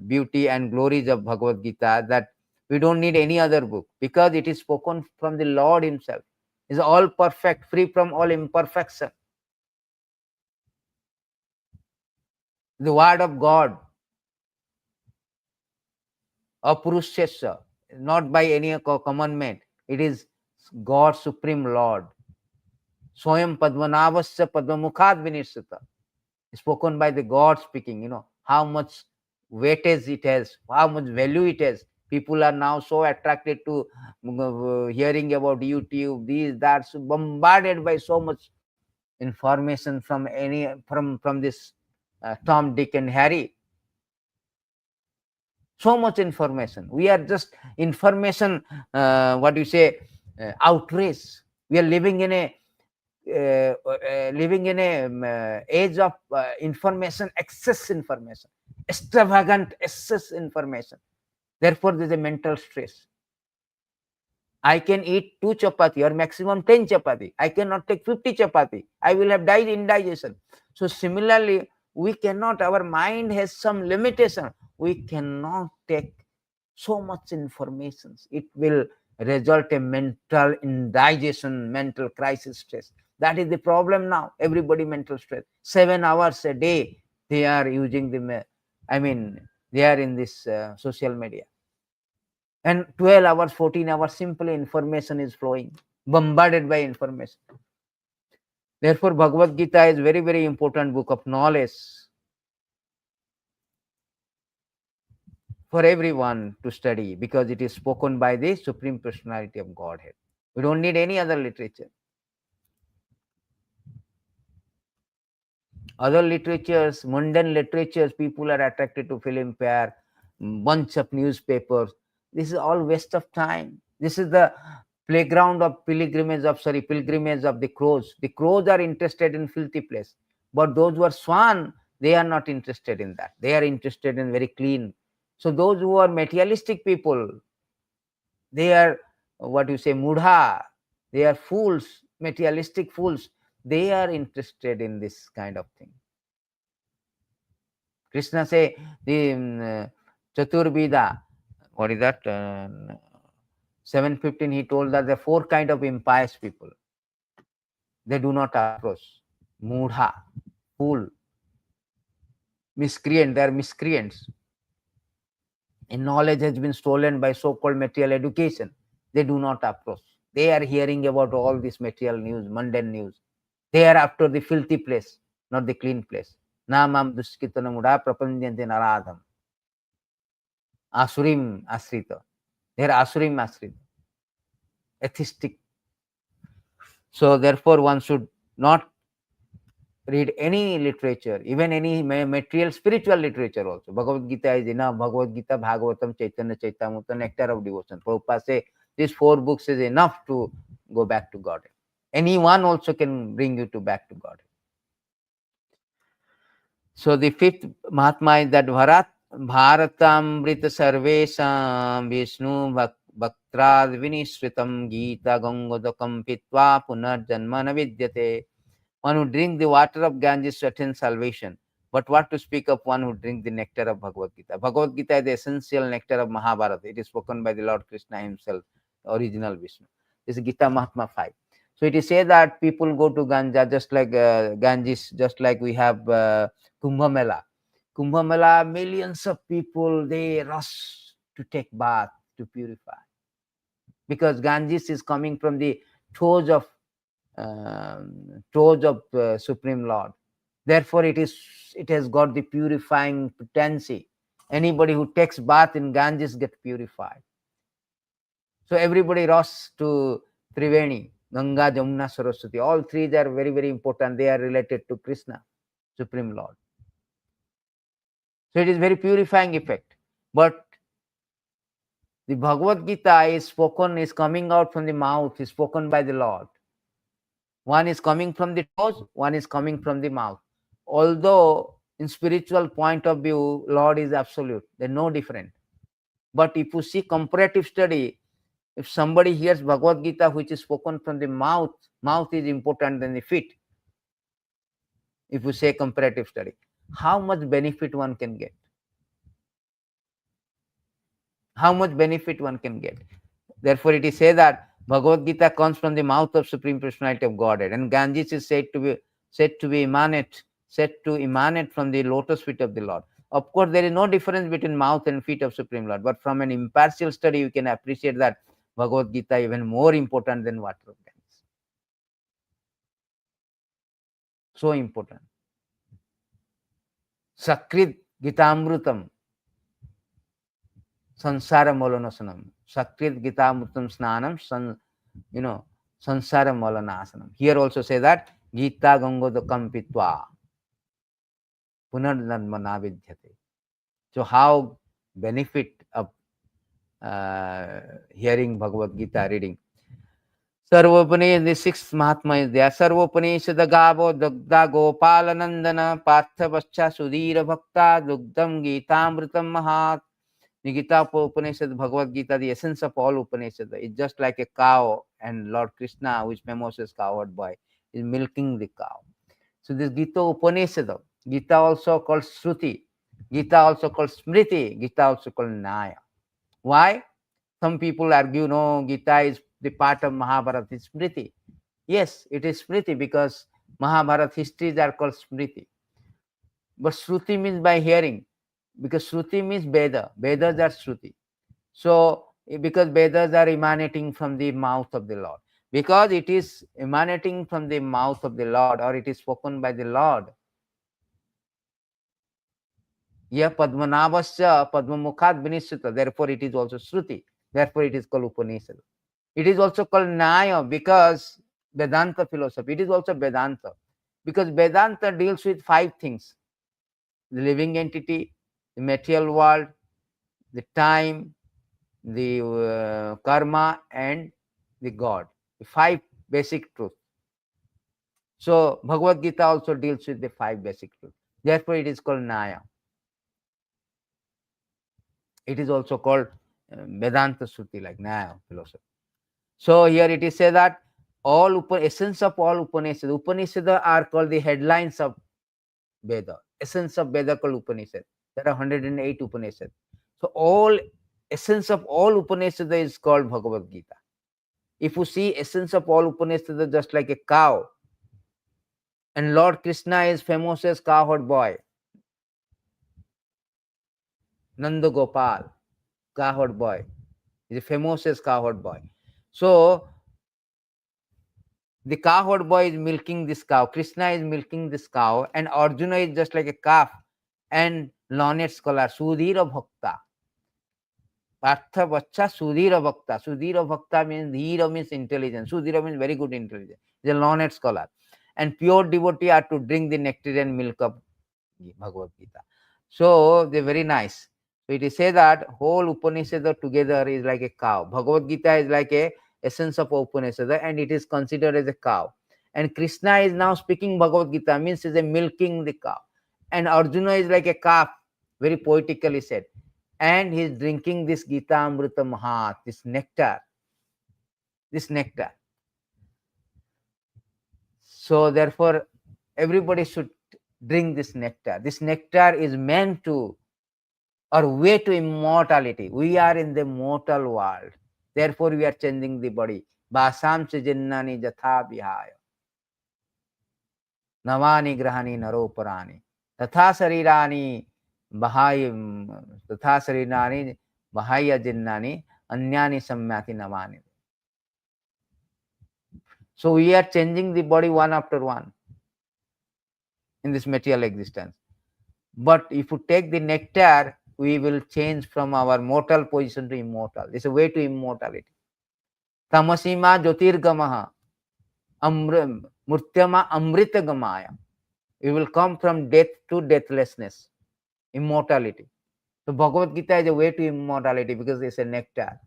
beauty and glories of Bhagavad Gita, that we don't need any other book because it is spoken from the Lord Himself. It is all perfect, free from all imperfection. the word of God, auspicious, not by any commandment. It is God, Supreme Lord. Swayam Padmanavasya Padmamukhad Vinishita. Spoken by the God speaking, how much weightage it has, how much value it has. People are now so attracted to hearing about YouTube, these, that, so bombarded by so much information from this Tom, Dick, and Harry. So much information. We are just information, outrage. We are living in a age of information, excess information, extravagant excess information. Therefore, there is a mental stress. I can eat 2 chapati or maximum 10 chapati. I cannot take 50 chapati. I will have indigestion. So similarly, we cannot, our mind has some limitation. We cannot take so much information. It will result in mental indigestion, mental crisis, stress. That is the problem now. Everybody mental stress. 7 hours a day they are using they are in this social media. And 12 hours, 14 hours, simply information is flowing, bombarded by information. Therefore, Bhagavad Gita is very, very important book of knowledge for everyone to study, because it is spoken by the Supreme Personality of Godhead. We don't need any other literature. Other literatures, mundane literatures, people are attracted to film fare, bunch of newspapers. This is all waste of time. This is the playground of pilgrimage of the crows. The crows are interested in filthy place, but those who are swan, they are not interested in that. They are interested in very clean. So those who are materialistic people, they are mudha, they are fools, materialistic fools. They are interested in this kind of thing. Krishna say the Chaturveda, what is that? 7:15, he told that there are 4 kind of impious people. They do not approach. Mudha, fool, miscreant, they are miscreants. And knowledge has been stolen by so-called material education. They do not approach. They are hearing about all this material news, mundane news. They are after the filthy place, not the clean place. Namam duskitana muda prapanjante naradham. Asurim asrita. They are asurim asrita. Atheistic. So therefore, one should not read any literature, even any material, spiritual literature also. Bhagavad-gītā is enough. Bhagavad-gītā, Bhagavatam, Chaitanya Chaitamrita, Nectar of Devotion. Prabhupada say these 4 books is enough to go back to God. Anyone also can bring you back to God. So the 5th Mahatma is that Bharatamrita Sarvesham Vishnu Bhaktrad Vinishritam Gita Gangodakam Pitva Punarjanmana Vidyate. One who drink the water of Ganges to attain salvation. But what to speak of one who drink the nectar of Bhagavad-gītā? Bhagavad-gītā is the essential nectar of Mahabharata. It is spoken by the Lord Krishna himself, original Vishnu. This is Gita Mahatma 5. So it is said that people go to Ganja just like Ganges, just like we have Kumbh Mela. Kumbh Mela, millions of people, they rush to take bath, to purify. Because Ganges is coming from the toes of Supreme Lord. Therefore, it has got the purifying potency. Anybody who takes bath in Ganges gets purified. So everybody rushes to Triveni, Ganga, Jamuna, Saraswati. All 3 are very, very important. They are related to Krishna, Supreme Lord. So it is very purifying effect. But the Bhagavad-gītā is coming out from the mouth, is spoken by the Lord. One is coming from the toes, one is coming from the mouth. Although in spiritual point of view, Lord is absolute. There is no different. But if you see comparative study, if somebody hears Bhagavad-gītā which is spoken from the mouth, mouth is important than the feet. If you say comparative study, how much benefit one can get? How much benefit one can get? Therefore, it is said that Bhagavad-gītā comes from the mouth of Supreme Personality of Godhead, and Ganges is said to be emanate, said to emanate from the lotus feet of the Lord. Of course, there is no difference between mouth and feet of Supreme Lord, but from an impartial study, you can appreciate that Bhagavad Gita is even more important than water of Ganges. So important. Sakrit Gitamrutam Sansara Molanasanam. Sakrit Gitamrutam Snanam Sansara Molanasanam. Here also say that Gita Gangodakam Pitva Punarnarmana Vidyate. So how benefit of hearing Bhagavad Gita reading? Sarvopane, the sixth Mahatma is there. Sarvopaneshad Gavo Dugda Gopalanandana Partha Vascha Sudhira Bhakta Dugdam Gitamritam Mahat. The Gita Upanishad, Bhagavad Gita, the essence of all Upanishad, is just like a cow, and Lord Krishna, who is famous as cowherd boy, is milking the cow. So this Gita Upanishad, Gita also called Shruti, Gita also called Smriti, Gita also called Naya. Why? Some people argue, no, Gita is the part of Mahabharata, it's Smriti. Yes, it is Smriti because Mahabharata histories are called Smriti. But Shruti means by hearing, because Shruti means Veda. Vedas are Shruti. So, because Vedas are emanating from the mouth of the Lord. Because it is emanating from the mouth of the Lord, or it is spoken by the Lord. Ya Padmanabhasya Padmamukhat Vinishrita. Therefore, it is also Shruti. Therefore, it is called Upanishad. It is also called Naya because Vedanta philosophy. It is also Vedanta. Because Vedanta deals with 5 things: the living entity, the material world, the time, the karma, and the God. The 5 basic truths. So Bhagavad Gita also deals with the 5 basic truths. Therefore, it is called Naya. It is also called Vedanta Shruti, like Naya philosophy. So here it is said that all essence of all Upanishads. Upanishads are called the headlines of Veda. Essence of Veda called Upanishad. There are 108 Upanishads. So all essence of all Upanishads is called Bhagavad Gita. If you see essence of all Upanishads just like a cow, and Lord Krishna is famous as cowherd boy, Nanda Gopal, cowherd boy, is famous as cowherd boy. So the cowherd boy is milking this cow, Krishna is milking this cow, and Arjuna is just like a calf, and learned scholar Sudhira Bhakta. Partha Vacha Sudhira Bhakta. Sudhira Bhakta means Dhira means intelligence. Sudhira means very good intelligence. He is a learned scholar. And pure devotee are to drink the nectarian milk of Bhagavad Gita. So they are very nice. So it is said that whole Upanishad together is like a cow. Bhagavad Gita is like a essence of Upanishad, and it is considered as a cow. And Krishna is now speaking Bhagavad Gita, means is a milking the cow. And Arjuna is like a calf, very poetically said. And he is drinking this Gita Amrita Mahat, this nectar. This nectar. So therefore, everybody should drink this nectar. This nectar is meant to, or way to immortality. We are in the mortal world. Therefore, we are changing the body. Basam chijinnani jatha vihaya. Navani grahani naroparani. Tatha sarirani bahaya jinnani anyani samyati navani. So we are changing the body one after one in this material existence. But if you take the nectar, we will change from our mortal position to immortal. It's a way to immortality. Tamasima jyotirgamaha murtyama amritagamaya. We will come from death to deathlessness, immortality. So Bhagavad Gita is a way to immortality because it's a nectar.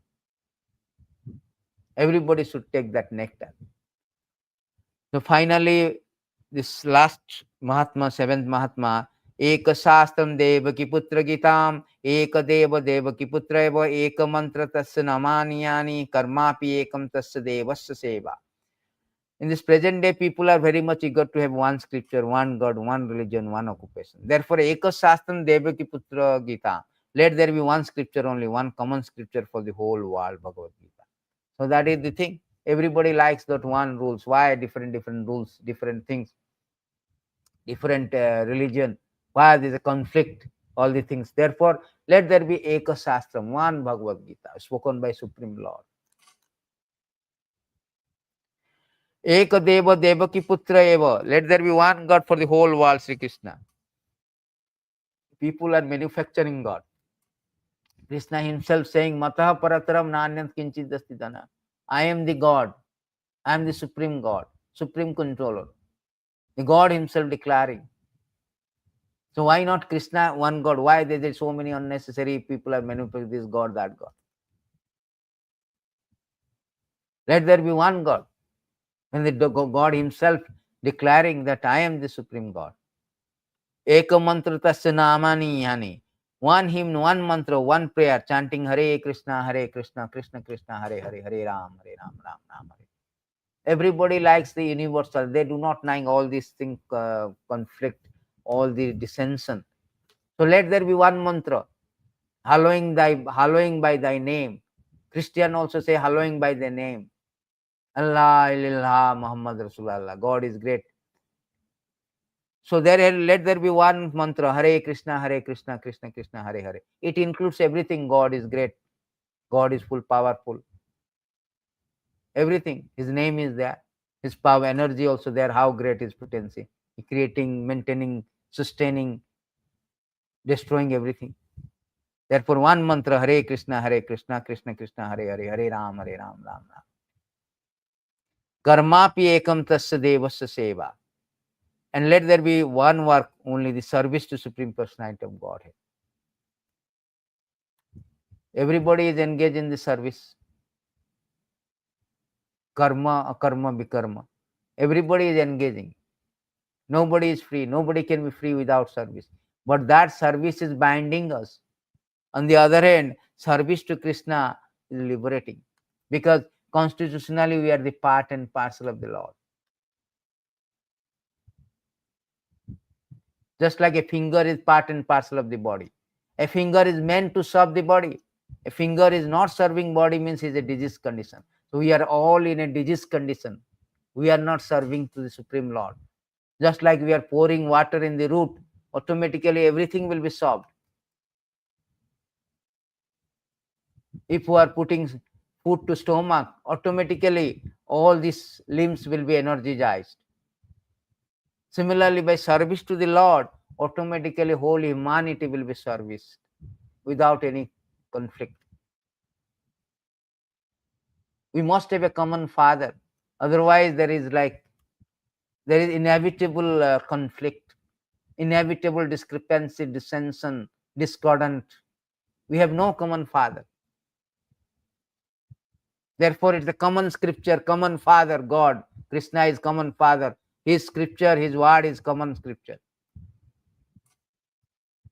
Everybody should take that nectar. So finally, this last Mahatma, 7th Mahatma, Eka Shastram Devaki Putra Gitam, Eka Deva Devaki Putra Eva, Eka Mantra Tasya Namaniyani, Karmapi Ekam Tasya Devasya Seva. In this present day, people are very much eager to have one scripture, one God, one religion, one occupation. Therefore, Eka Shastram Devaki Putra Gita. Let there be one scripture only, one common scripture for the whole world, Bhagavad Gita. So that is the thing. Everybody likes that one rules. Why different rules, different things? different religion. Why there is a conflict? All the things. Therefore, let there be Eka Shastram, one Bhagavad Gita, spoken by Supreme Lord. Eka Deva Devaki Putra Eva. Let there be one God for the whole world, Sri Krishna. People are manufacturing God. Krishna himself saying, Mataha Parataram Nanyant Kinchit Dastidana. I am the God. I am the Supreme God, Supreme Controller. The God himself declaring. So why not Krishna, one God? Why there are so many unnecessary people are manipulating this God, that God? Let there be one God. When the God himself declaring that I am the Supreme God. Eka mantra tasya namani yani. One hymn, one mantra, one prayer, chanting Hare Krishna, Krishna Krishna, Hare Hare, Hare Ram, Ram Ram, Hare. Everybody likes the universal. They do not like all these things conflict, all the dissension. So let there be one mantra, hallowing by thy name. Christian also say hallowing by the name. Allah ilallah Muhammad Rasulullah. God is great. So let there be one mantra, Hare Krishna, Krishna Krishna, Hare Hare. It includes everything. God is great. God is full powerful. Everything. His name is there. His power, energy also there. How great his potency. Creating, maintaining, sustaining, destroying everything. Therefore, one mantra, Hare Krishna, Krishna Krishna, Hare Hare, Hare Ram, Ram Ram. Karmapi ekam tasya devasya seva. And let there be one work, only the service to Supreme Personality of Godhead. Everybody is engaged in the service. Karma, akarma, bikarma. Everybody is engaging. Nobody is free. Nobody can be free without service. But that service is binding us. On the other hand, service to Krishna is liberating. Because constitutionally we are the part and parcel of the Lord. Just like a finger is part and parcel of the body. A finger is meant to serve the body. A finger is not serving body means it's a disease condition. So we are all in a disease condition. We are not serving to the Supreme Lord. Just like we are pouring water in the root, automatically everything will be solved. If we are putting food to stomach, automatically all these limbs will be energized. Similarly, by service to the Lord, automatically whole humanity will be serviced without any conflict. We must have a common father. Otherwise, there is inevitable conflict, inevitable discrepancy, dissension, discordant. We have no common father. Therefore, it's the common scripture, common father, God. Krishna is common father. His scripture, his word is common scripture.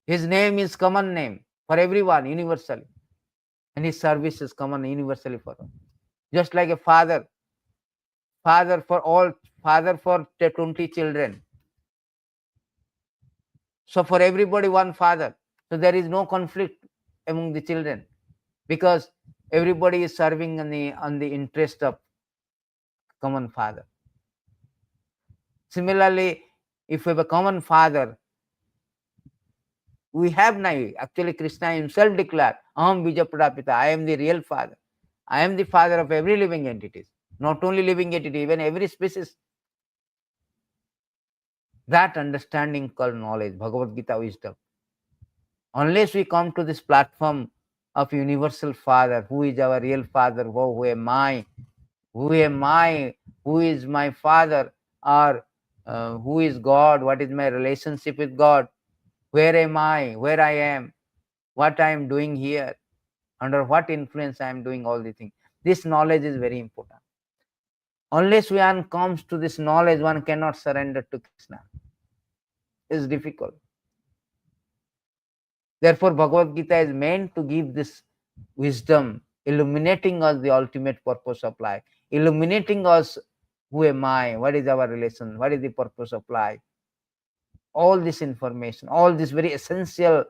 His name is common name for everyone, universally. And his service is common universally for all. Just like a father for 20 children. So for everybody, one father. So there is no conflict among the children because everybody is serving on the interest of common father. Similarly, if we have a common father, we have now. Actually, Krishna himself declared, Aham Bija Pradapita, I am the real father. I am the father of every living entity. Not only living entity, even every species. That understanding called knowledge, Bhagavad-gītā wisdom. Unless we come to this platform of universal father, who is our real father, who am I, who is my father, or who is God, what is my relationship with God, where am I, where I am, what I am doing here, under what influence I am doing all the things. This knowledge is very important. Unless one comes to this knowledge, one cannot surrender to Krishna. It's difficult. Therefore, Bhagavad Gita is meant to give this wisdom, illuminating us the ultimate purpose of life, illuminating us who am I, what is our relation, what is the purpose of life. All this information, all this very essential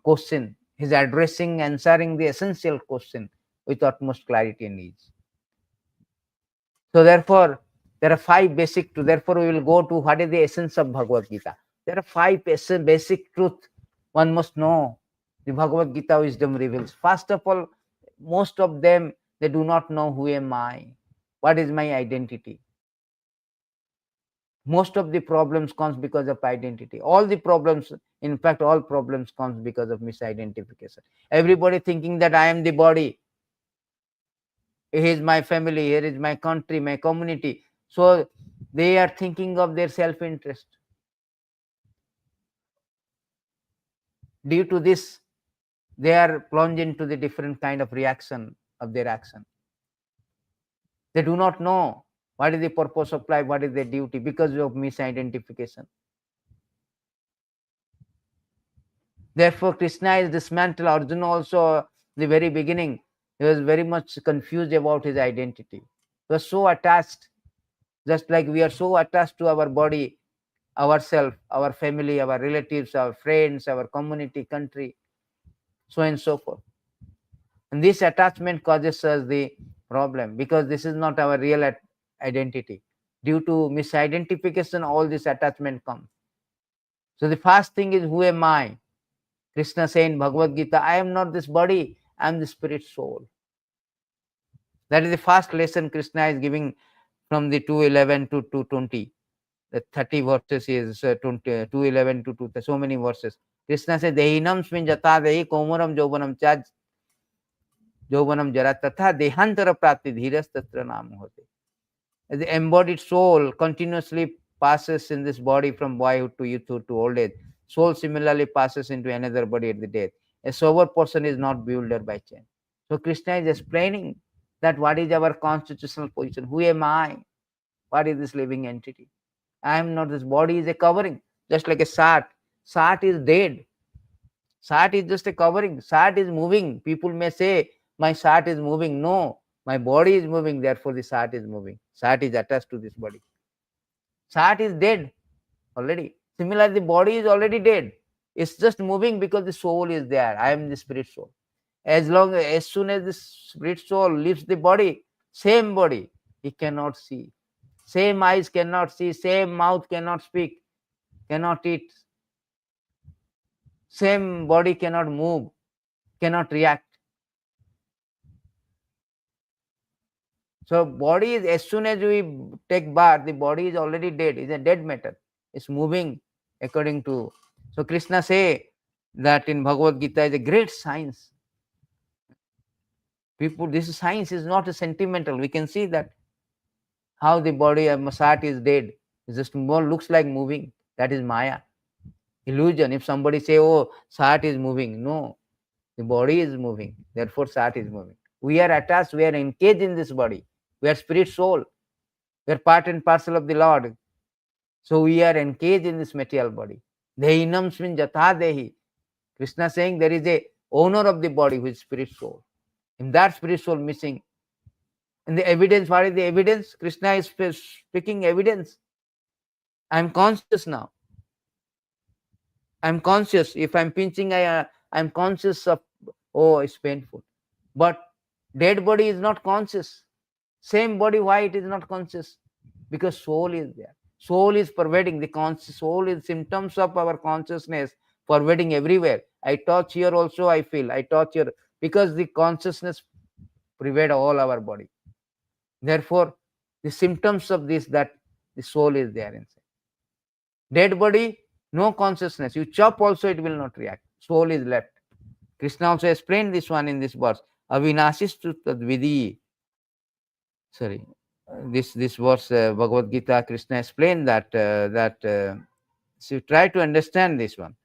question, he is addressing, answering the essential question with utmost clarity and ease. So therefore, There are 5 basic truths. Therefore, we will go to what is the essence of Bhagavad Gita. There are 5 basic truths one must know. The Bhagavad Gita wisdom reveals. First of all, most of them, they do not know who am I, what is my identity. Most of the problems comes because of identity. All the problems, in fact, all problems comes because of misidentification. Everybody thinking that I am the body. Here is my family, here is my country, my community. So they are thinking of their self-interest. Due to this, they are plunged into the different kind of reaction of their action. They do not know what is the purpose of life, what is their duty, because of misidentification. Therefore, Krishna is dismantled. Arjuna also, the very beginning, he was very much confused about his identity. He was so attached, just like we are so attached to our body, ourselves, our family, our relatives, our friends, our community, country, so on and so forth. And this attachment causes us the problem, because this is not our real identity. Due to misidentification, all this attachment comes. So the first thing is, who am I? Krishna says in Bhagavad-gītā, I am not this body, I am the spirit soul. That is the first lesson Krishna is giving from the 2:11 to 2:20. The 30 verses is 2:11 to 2, so many verses. Krishna says, Dehinam smin jata dehi komuram jauvanam cha jauvanam jara tatha dehantara prati dhiras tatra nam hote. The embodied soul continuously passes in this body from boyhood to youthhood to old age. Soul similarly passes into another body at the death. A sober person is not bewildered by change. So Krishna is explaining that what is our constitutional position. Who am I? What is this living entity? I am not. This body is a covering, just like a sat. Sat is dead. Sat is just a covering. Sat is moving. People may say, my sat is moving. No, my body is moving, therefore the sat is moving. Sat is attached to this body. Sat is dead already. Similarly, the body is already dead. It's just moving because the soul is there. I am the spirit soul. As soon as the spirit soul leaves the body, same body, he cannot see. Same eyes cannot see, same mouth cannot speak, cannot eat. Same body cannot move, cannot react. So body is, as soon as we take birth, the body is already dead. It's a dead matter. It's moving according to. So Krishna say that in Bhagavad Gita is a great science. People, this science is not a sentimental. We can see that how the body of Sat is dead. It just more looks like moving. That is Maya. Illusion. If somebody say, oh, Sat is moving. No, the body is moving. Therefore, Sat is moving. We are attached. We are engaged in this body. We are spirit soul. We are part and parcel of the Lord. So we are engaged in this material body. Dehinam smin jatha dehi. Krishna saying there is a owner of the body who is spirit soul. In that spirit soul missing. And the evidence, what is the evidence? Krishna is speaking evidence. I am conscious now. I am conscious. If I am pinching, I am conscious of, oh, it's painful. But dead body is not conscious. Same body, why it is not conscious? Because soul is there. Soul is pervading. The conscious soul is symptoms of our consciousness pervading everywhere. I touch here also, I feel. I touch here. Because the consciousness pervades all our body. Therefore, the symptoms of this, that the soul is there inside. Dead body, no consciousness. You chop also, it will not react. Soul is left. Krishna also explained this one in this verse. Avinashistu tadvidi. Sorry, this verse, Bhagavad Gita, Krishna explained that so try to understand this one.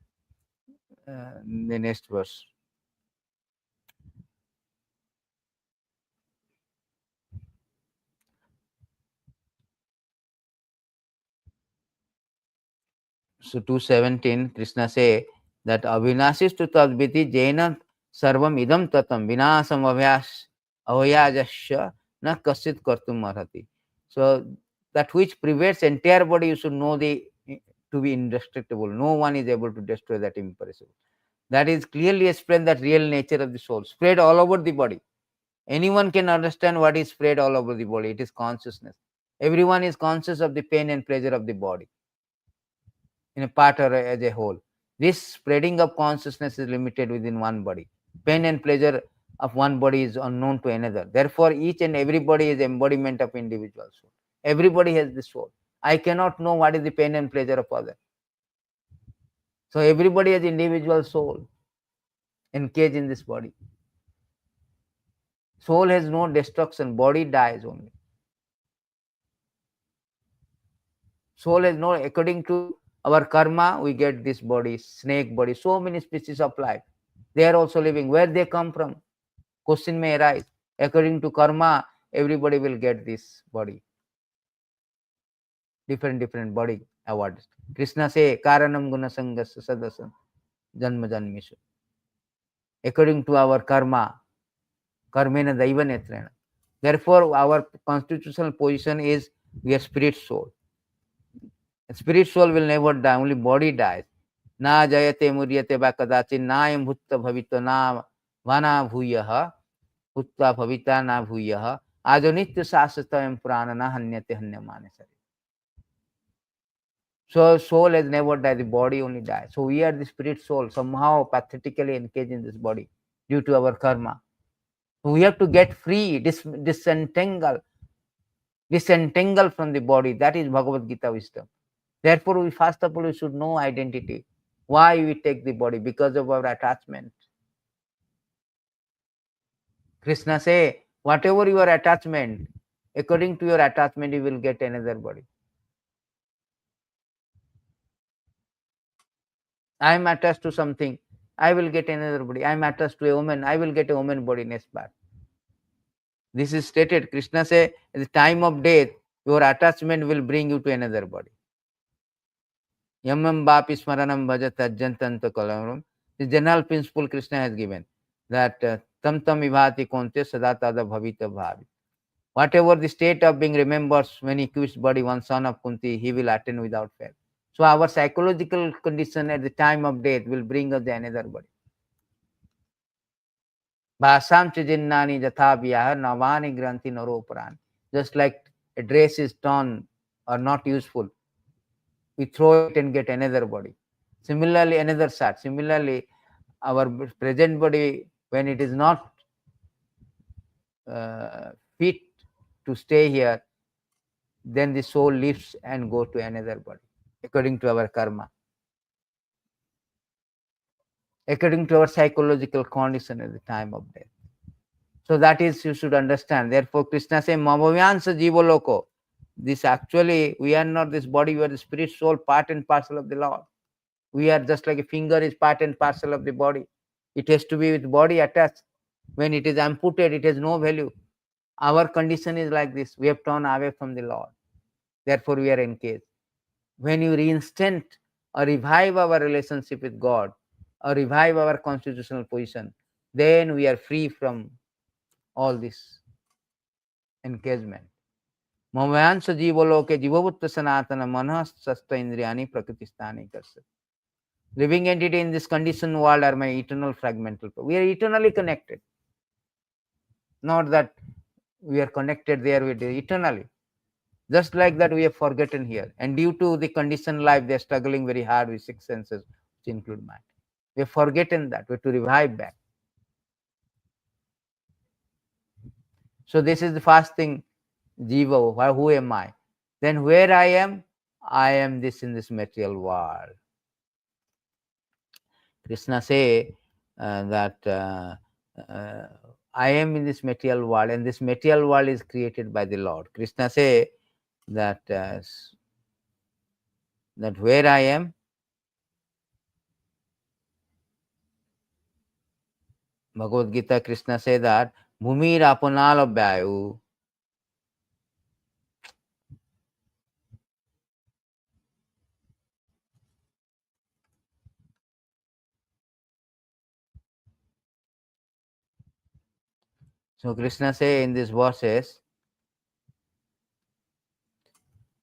The next verse. So 2:17, Krishna say that avinashistu tadvidi jena sarvam idam tatam vinasam avyajasya na kasit kartum arhati. So that which prevents entire body, you should know the to be indestructible. No one is able to destroy that imperishable. That is clearly explained, that real nature of the soul, spread all over the body. Anyone can understand what is spread all over the body. It is consciousness. Everyone is conscious of the pain and pleasure of the body in a part or as a whole. This spreading of consciousness is limited within one body. Pain and pleasure of one body is unknown to another. Therefore, each and everybody is embodiment of individual soul. Everybody has the soul. I cannot know what is the pain and pleasure of others. So everybody has individual soul encaged in this body. Soul has no destruction, body dies only. Soul has no, according to our karma, we get this body, snake body, so many species of life. They are also living. Where they come from? Question may arise. According to karma, everybody will get this body. Different body awards. Krishna say, Karanam guna sangasya sadasam janma janmishu. According to our karma, karmena daiva netrena. Therefore, our constitutional position is we are spirit soul. Spirit soul will never die, only body dies. Na jayate muryate va kadachin na em bhutta bhavito na vana bhuyah bhutta bhavita na bhuyah ajo nitya sasata em prana na hanyate hanyamane sari. So soul has never died, the body only dies. So we are the spirit soul, somehow pathetically engaged in this body due to our karma. So we have to get free, disentangle from the body. That is Bhagavad-gītā wisdom. Therefore, we first of all we should know identity. Why we take the body? Because of our attachment. Krishna say, whatever your attachment, according to your attachment, you will get another body. I am attached to something, I will get another body. I am attached to a woman, I will get a woman body next birth. This is stated. Krishna say, at the time of death, your attachment will bring you to another body. Yamam bapi smaranam bhajata jantanta kalaram. The general principle Krishna has given that tam tam vibhati konte sadatada bhavita bhavi. Whatever the state of being remembers when he quits body, one son of Kunti, he will attain without fail. So our psychological condition at the time of death will bring us to another body. Bhasam chijinnani jathabhyah navani granthi naroparan. Just like a dress is torn or not useful, we throw it and get another body. Similarly, another shirt. Similarly, our present body, when it is not fit to stay here, then the soul leaves and go to another body, according to our karma, according to our psychological condition at the time of death. So that is, you should understand. Therefore, Krishna says, Mamavyansa jiva loko. This actually, we are not this body, we are the spirit soul, part and parcel of the Lord. We are just like a finger is part and parcel of the body. It has to be with body attached. When it is amputated, it has no value. Our condition is like this. We have turned away from the Lord. Therefore, we are encaged. When you reinstate or revive our relationship with God or revive our constitutional position, then we are free from all this engagement. Mamayansa jivaloke jivavutta sanatana manas sasta indriyani prakristani karsat. Living entity in this conditioned world are my eternal fragmental. We are eternally connected. Not that we are connected there with eternally. Just like that, we have forgotten here. And due to the conditioned life, they are struggling very hard with six senses, which include mind. We have forgotten that. We have to revive back. So this is the first thing, Jiva, who am I? Then where I am this in this material world. Krishna say that I am in this material world, and this material world is created by the Lord. Krishna say that that where I am, Bhagavad-gītā, Krishna say that Bhumir apanala bhayu. So Krishna say in these verses,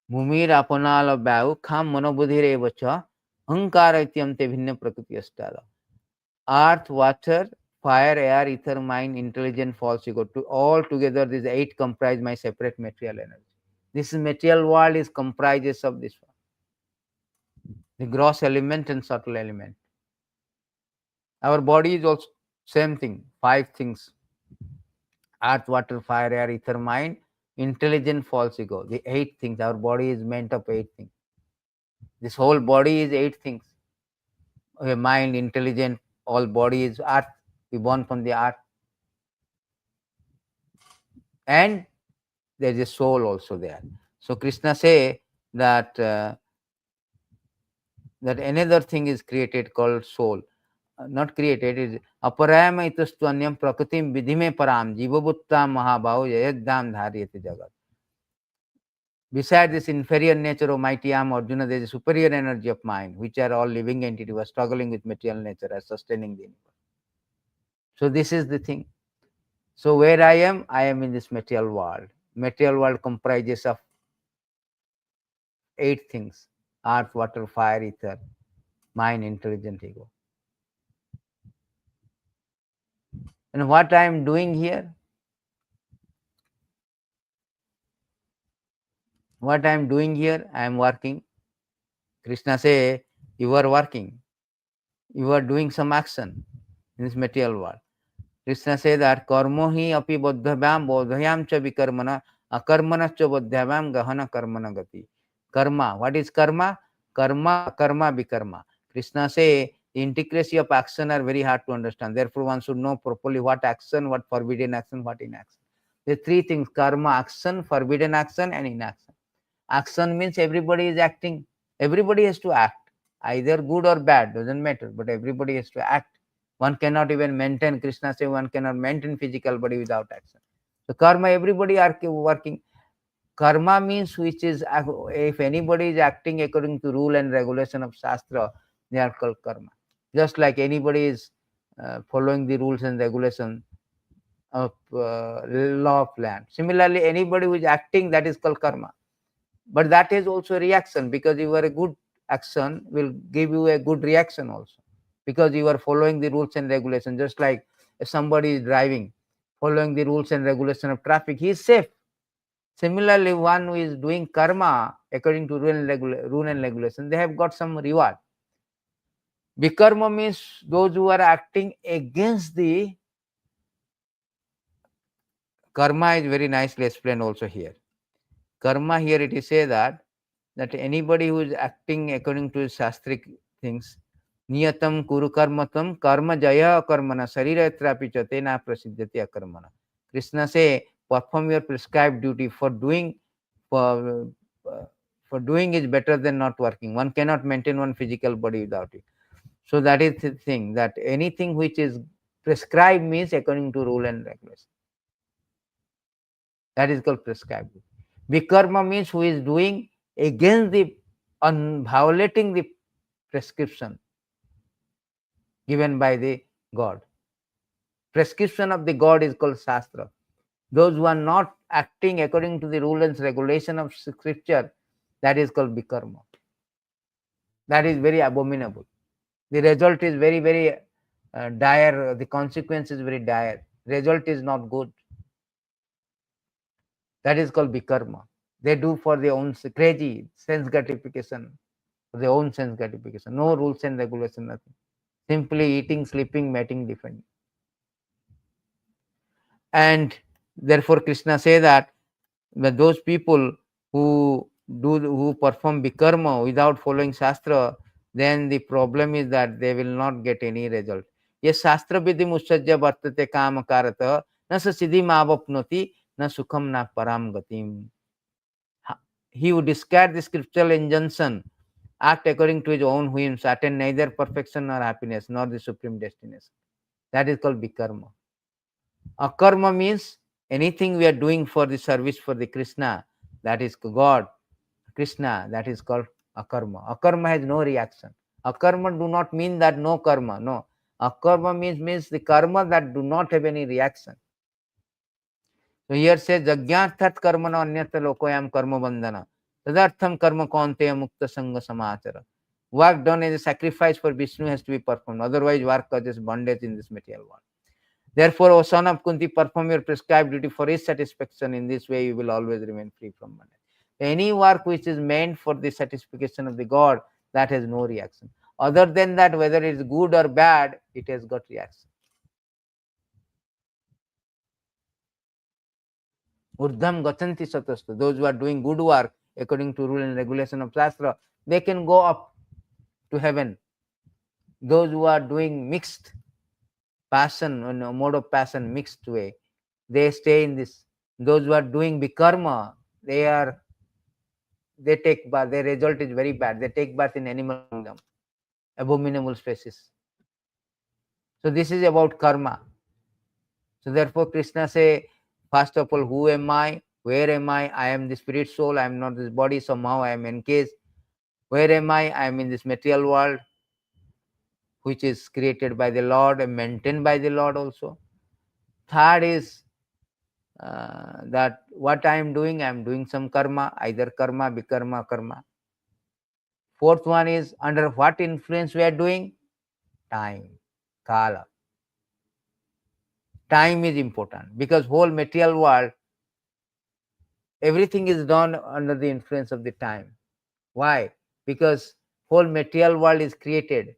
Bhumir apanala bhayu kham manobudhire vacha ahankara ityamte bhinna prakriti astada. Earth, water, fire, air, ether, mind, intelligent, false ego, all together these 8 comprise my separate material energy. This material world is comprises of this one, the gross element and subtle element. Our body is also same thing, 5 things: earth, water, fire, air, ether, mind, intelligent, false ego. The 8 things. Our body is meant of 8 things. This whole body is 8 things. Mind, intelligent, all body is earth. We born from the earth. And there is a soul also there. So Krishna say that that another thing is created called soul. Not created, is aparayam itastanyam prakritim vidhime param jivabhuttam mahabhav yayaddam dharyate jagat. Besides this inferior nature of mighty arm Arjuna, there is a superior energy of mind, which are all living entities who are struggling with material nature as sustaining the universe. So this is the thing. So where I am in this material world. Material world comprises of 8 things: earth, water, fire, ether, mind, intelligent, ego. And what I am doing here? What I am doing here? I am working. Krishna say, you are working. You are doing some action in this material world. Krishna says that karmo hi api bodhyam bodhyam cha vikarmana akarmana cha bodhyam gahana karmana gati. Karma. What is karma? Karma, karma, vikarma. Krishna say the intricacy of action are very hard to understand. Therefore, one should know properly what action, what forbidden action, what inaction. There are 3 things: karma, action, forbidden action, and inaction. Action means everybody is acting. Everybody has to act. Either good or bad, doesn't matter, but everybody has to act. One cannot even maintain, Krishna says, one cannot maintain physical body without action. So karma, everybody are working. Karma means which is, if anybody is acting according to rule and regulation of Shastra, they are called karma. Just like anybody is following the rules and regulations of law of land. Similarly, anybody who is acting, that is called karma. But that is also a reaction, because you are a good action will give you a good reaction also, because you are following the rules and regulations. Just like if somebody is driving, following the rules and regulation of traffic, he is safe. Similarly, one who is doing karma according to rule and regulation, they have got some reward. Vikarma means those who are acting against the karma is very nicely explained also here. Karma here it is say that anybody who is acting according to shastric things, niyatam kuru karmatam karma jaya karmana sarira trapi chatena prasiddhati akarmana. Krishna say, perform your prescribed duty. For doing is better than not working. One cannot maintain one physical body without it. So that is the thing, that anything which is prescribed means according to rule and regulation. That is called prescribed. Vikarma means who is doing against the violating the prescription given by the God. Prescription of the God is called Shastra. Those who are not acting according to the rule and regulation of scripture, that is called vikarma. That is very abominable. The result is very, very dire. The consequence is very dire. Result is not good. That is called vikarma. They do for their own crazy sense gratification, for their own sense gratification. No rules and regulation, nothing. Simply eating, sleeping, mating, defending. And therefore, Krishna say that those people who perform vikarma without following Shastra, then the problem is that they will not get any result. Yes, Shastra vidhim ussajya vartate kama karata na sa siddhim avapnoti na sukham na param gatim. He who discards the scriptural injunction, act according to his own whims, attain neither perfection nor happiness, nor the supreme destination. That is called vikarma. Akarma means anything we are doing for the service for the Krishna, that is God, Krishna, that is called akarma. Akarma has no reaction. Akarma do not mean that no karma, no. Akarma means the karma that do not have any reaction. So here says, Jagyarthat karmana anyata lokoyam karma bandhana. Tadartham karma kaunteya mukta sangha samachara. Work done as a sacrifice for Vishnu has to be performed. Otherwise, work causes bondage in this material world. Therefore, O son of Kunti, perform your prescribed duty for his satisfaction. In this way, you will always remain free from bondage. Any work which is meant for the satisfaction of the God, that has no reaction. Other than that, whether it is good or bad, it has got reaction. Urdham gachanti satastha. Those who are doing good work according to rule and regulation of Shastra, they can go up to heaven. Those who are doing mixed passion, mode of passion, mixed way, they stay in this. Those who are doing vikarma, they take birth. Their result is very bad. They take birth in animal kingdom, abominable species. So this is about karma. So therefore Krishna say, first of all, who am I? Where am I? I am the spirit soul. I am not this body. Somehow I am encased. Where am I? I am in this material world, which is created by the Lord and maintained by the Lord also. Third is that what I am doing some karma, either karma, vikarma, karma. Fourth one is under what influence we are doing? Time, kala. Time is important because whole material world, everything is done under the influence of the time. Why? Because whole material world is created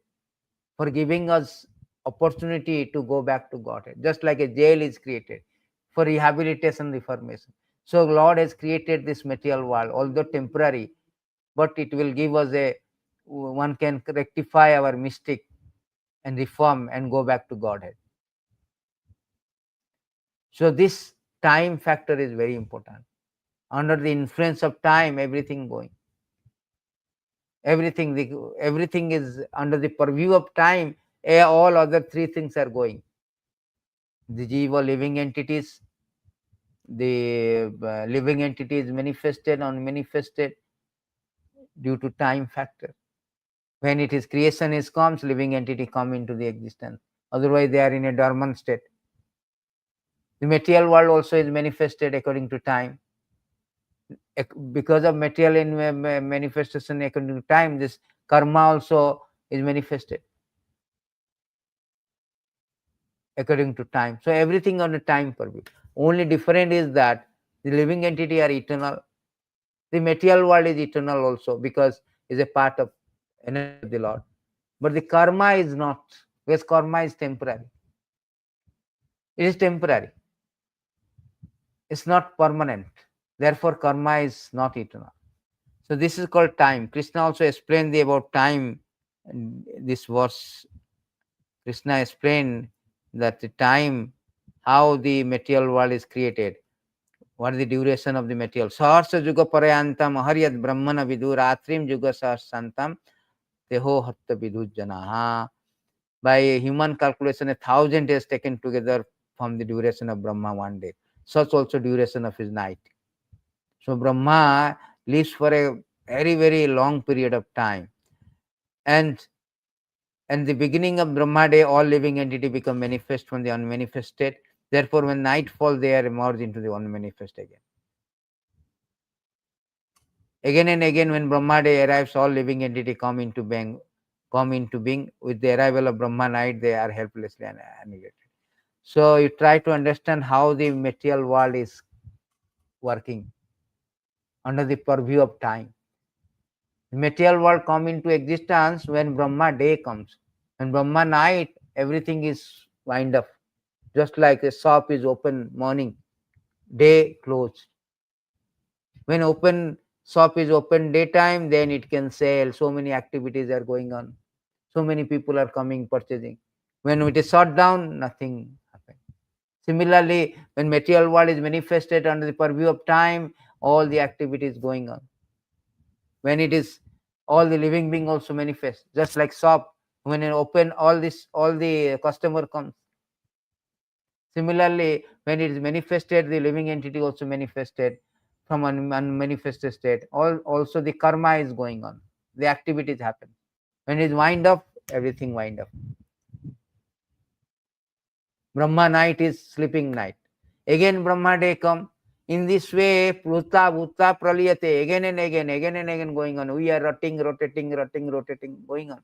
for giving us opportunity to go back to Godhead. Just like a jail is created for rehabilitation, reformation. So Lord has created this material world, although temporary, but it will give us one can rectify our mistake and reform and go back to Godhead. So this time factor is very important. Under the influence of time, everything going. Everything is under the purview of time. All other three things are going. The jiva, living entities, the living entity is manifested, unmanifested due to time factor. When it is creation is comes, living entity come into the existence. Otherwise, they are in a dormant state. The material world also is manifested according to time. Because of material manifestation according to time, this karma also is manifested according to time. So everything on a time purview. Only different is that the living entity are eternal. The material world is eternal also because it is a part of energy of the Lord. But the karma is not, because karma is temporary. It is temporary. It's not permanent. Therefore, karma is not eternal. So this is called time. Krishna also explained about time. This verse, Krishna explained that the time, how the material world is created, what is the duration of the material. Saharsa juga parayantam haryat brahmana vidu ratrim juga saharsantam teho hatta vidujjanaha. By human calculation, 1,000 days taken together from the duration of Brahma one day. Such also duration of his night. So Brahma lives for a very, very long period of time. And the beginning of Brahma day, all living entity become manifest from the unmanifest state. Therefore, when night falls, they are emerged into the unmanifest again. Again and again, when Brahma day arrives, all living entity come into being. With the arrival of Brahma night, they are helplessly annihilated. So you try to understand how the material world is working under the purview of time. The material world come into existence when Brahma day comes. When Brahma night, everything is wind up. Just like a shop is open morning, day closed. When open shop is open daytime, then it can sell. So many activities are going on. So many people are coming purchasing. When it is shut down, nothing happens. Similarly, when material world is manifested under the purview of time, all the activities going on. When it is all the living being also manifest, just like shop. When it open, all the customer comes. Similarly, when it is manifested, the living entity also manifested from an unmanifested state. Also the karma is going on. The activities happen. When it is wind up, everything wind up. Brahma night is sleeping night. Again Brahma day come. In this way, Pruta Bhuta Praliyate, again and again going on. We are rotating, going on.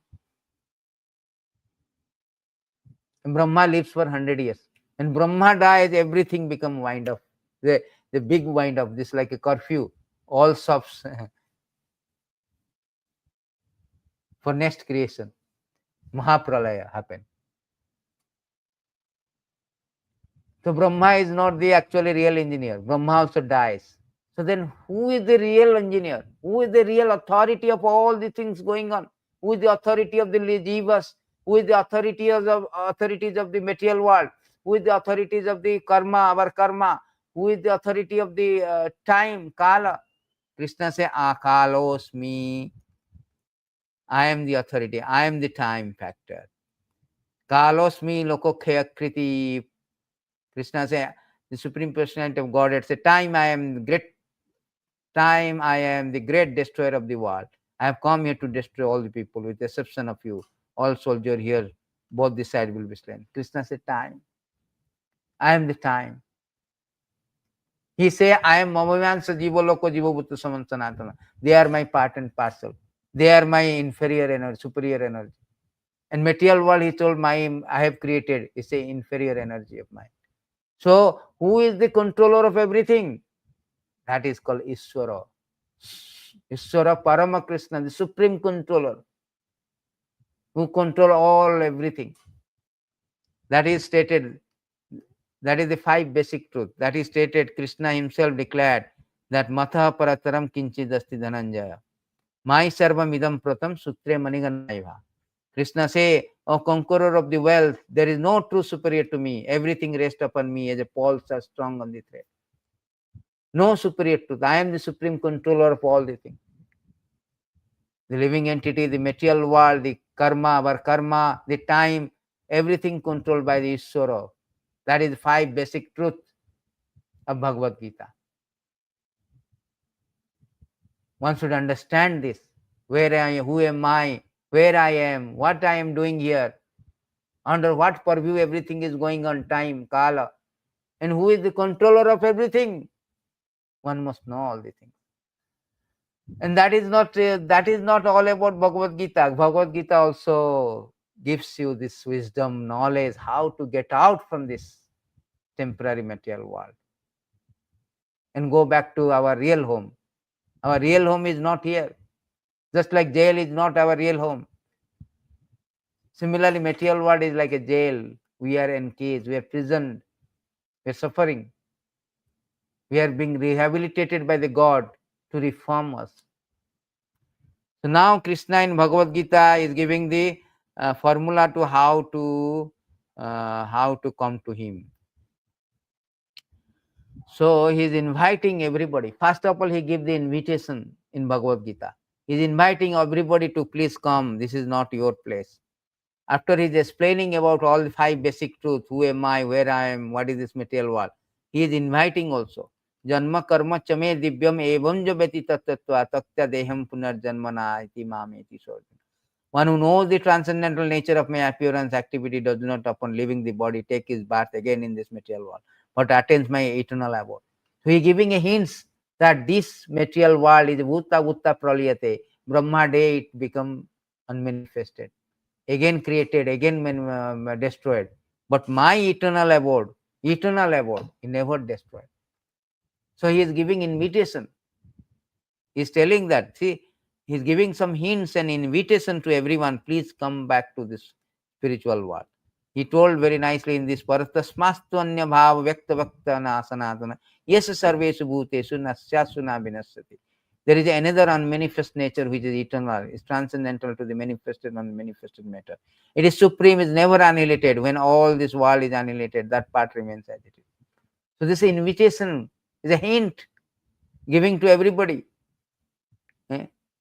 And Brahma lives for 100 years. When Brahma dies, everything become wind up. The big wind up, this like a curfew. all stops for next creation. Mahapralaya happened. So Brahma is not the actually real engineer. Brahma also dies. So then who is the real engineer? Who is the real authority of all the things going on? Who is the authority of the jivas? Who is the authorities of the material world? Who is the authorities of the karma, our karma? Who is the authority of the time, kala? Krishna says, Akalosmi. I am the authority. I am the time factor. Kalosmi lokokhayakriti. Krishna says, the Supreme Personality of Godhead says, time I am great. Time I am the great destroyer of the world. I have come here to destroy all the people with the exception of you. All soldiers here, both the sides will be slain. Krishna said, time. I am the time. He say, I am Mamavansa Jiva Loko Jiva Bhuttu Samansanatana. They are my part and parcel. They are my inferior energy, superior energy. And material world, he told, I have created, is a inferior energy of mine. So, who is the controller of everything? That is called Ishvara. Ishvara Parama Krishna, the supreme controller, who control all everything. That is stated, that is the 5 basic truths. That is stated, Krishna himself declared that Matha Parataram Kinchidasti Dhananjaya. Mai Sarvam Idam Pratam Sutre Maniganaiva. Krishna say, O conqueror of the wealth, there is no true superior to me. Everything rests upon me as a poles are strong on the thread. No superior truth. I am the supreme controller of all the things. The living entity, the material world, the karma, our karma, the time, everything controlled by the Ishvara. That is 5 basic truths of Bhagavad Gita. One should understand this. Where I am, who am I, where I am, what I am doing here, under what purview everything is going on, time, kala, and who is the controller of everything. One must know all the things. And that is not all about Bhagavad Gita. Bhagavad Gita also gives you this wisdom, knowledge, how to get out from this temporary material world and go back to our real home. Our real home is not here. Just like jail is not our real home. Similarly, material world is like a jail. We are encaged, we are prisoned, we are suffering. We are being rehabilitated by the God to reform us. So now Krishna in Bhagavad Gita is giving the formula to how to come to him. So he is inviting everybody. First of all, he gives the invitation in Bhagavad Gita. He is inviting everybody to please come. This is not your place. After he is explaining about all the 5 basic truths, who am I, where I am, what is this material world, he is inviting also. Janma karma chame divyam evam jabati tattva taktya deham punarjanmana iti mameti sorjana. One who knows the transcendental nature of my appearance activity does not upon leaving the body take his birth again in this material world, but attains my eternal abode. So he is giving a hint that this material world is bhuta bhuta pralyate. Brahma day it become unmanifested, again created, again destroyed. But my eternal abode, he never destroyed. So he is giving invitation. He is telling that, see, he is giving some hints and invitation to everyone, please come back to this spiritual world. He told very nicely in this Paratasmastu anya bhava vyakta vakta nasanatana yes sarvesu bhutesu nasyasu na vinasyati. There is another unmanifest nature which is eternal, is transcendental to the manifested and unmanifested matter. It is supreme, is never annihilated. When all this world is annihilated, that part remains as it is. So this invitation is a hint giving to everybody.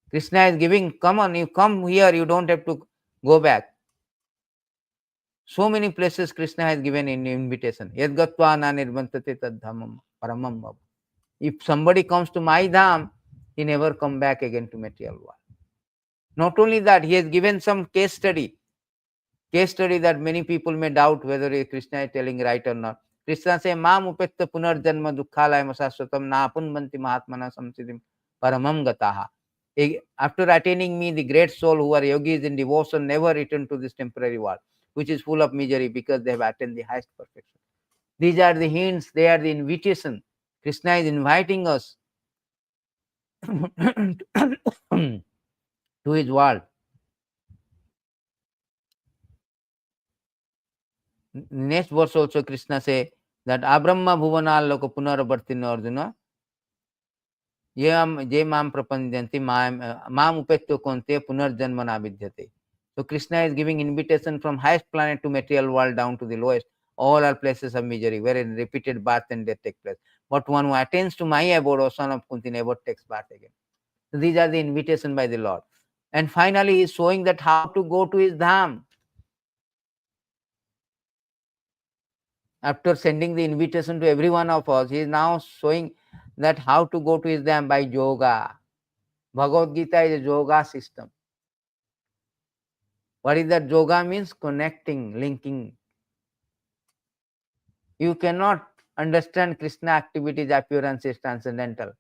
Krishna is giving, come on, you come here, you don't have to go back. So many places Krishna has given an invitation. Yad gatva na nirbantate tad dhamam paramam bhav. If somebody comes to my dham, he never come back again to material world. Not only that, he has given some case study that many people may doubt whether Krishna is telling right or not. Krishna says, Mam upetta punarjanma dukkhalayam saswatam na punvanti mahatmana samsiddhim paramam gataha. After attaining me, the great soul who are yogis in devotion never return to this temporary world, which is full of misery because they have attained the highest perfection. These are the hints, they are the invitation. Krishna is inviting us to his world. Next verse also Krishna say that Abrahma bhuvanal loko punaravartino Arjuna ye mam prapanjanti mam upetto konte punarjanmana vidyate. So Krishna is giving invitation from highest planet to material world down to the lowest. All are places of misery, wherein repeated birth and death take place. But one who attains to my abode, O son of Kunti, never takes birth again. So these are the invitation by the Lord. And finally, he is showing that how to go to his dham. After sending the invitation to every one of us, he is now showing that how to go to his dham by yoga. Bhagavad-gītā is a yoga system. What is that? Yoga means connecting, linking. You cannot understand Krishna activities, appearance is transcendental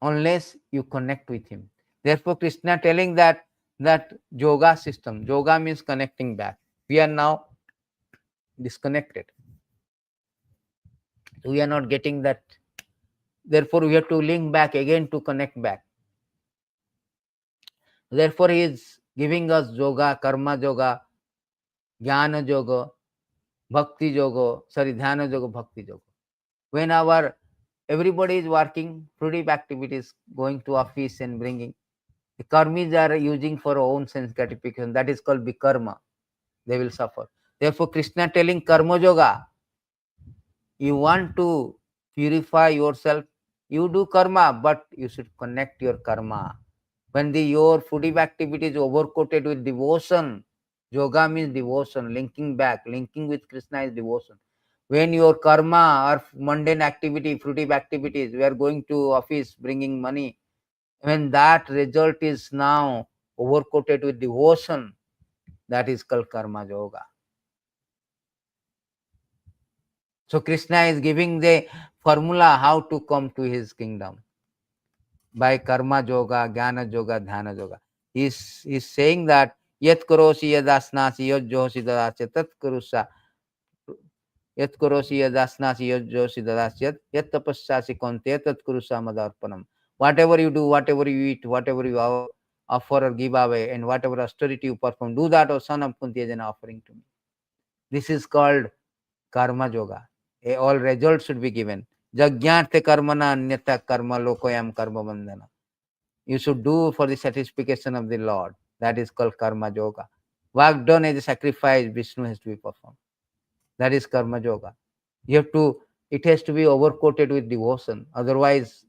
unless you connect with him. Therefore, Krishna telling that yoga system, yoga means connecting back. We are now disconnected. We are not getting that. Therefore, we have to link back again to connect back. Therefore, he is giving us yoga, karma yoga, jnana yoga, bhakti yoga, dhyana yoga, bhakti yoga. When everybody is working, productive activities, going to office and bringing, the karmis are using for own sense gratification. That is called vikarma. They will suffer. Therefore, Krishna telling karma yoga, you want to purify yourself, you do karma, but you should connect your karma. When your productive activity is overcoated with devotion, yoga means devotion, linking back, linking with Krishna is devotion. When your karma or mundane activity, fruitive activities, we are going to office, bringing money, when that result is now overcoated with devotion, that is called karma yoga. So Krishna is giving the formula how to come to his kingdom by karma yoga, jnana yoga, dhyana yoga. He is saying that yat karosi yadasnasi yad josi dadasya tat karusa yat karosi yadasnasi yad josi dadasya yat tapasyasi konte tat karusa madarpanam. Whatever you do, whatever you eat, whatever you offer or give away, and whatever austerity you perform, do that, O son of Kunti, as an offering to me. This is called karma yoga. All results should be given. Jagyate karmana anyata karma lokoyam karma bandhana. You should do for the satisfaction of the Lord. That is called karma yoga. Work done as a sacrifice, Vishnu has to be performed. That is karma yoga. It has to be overcoated with devotion. Otherwise,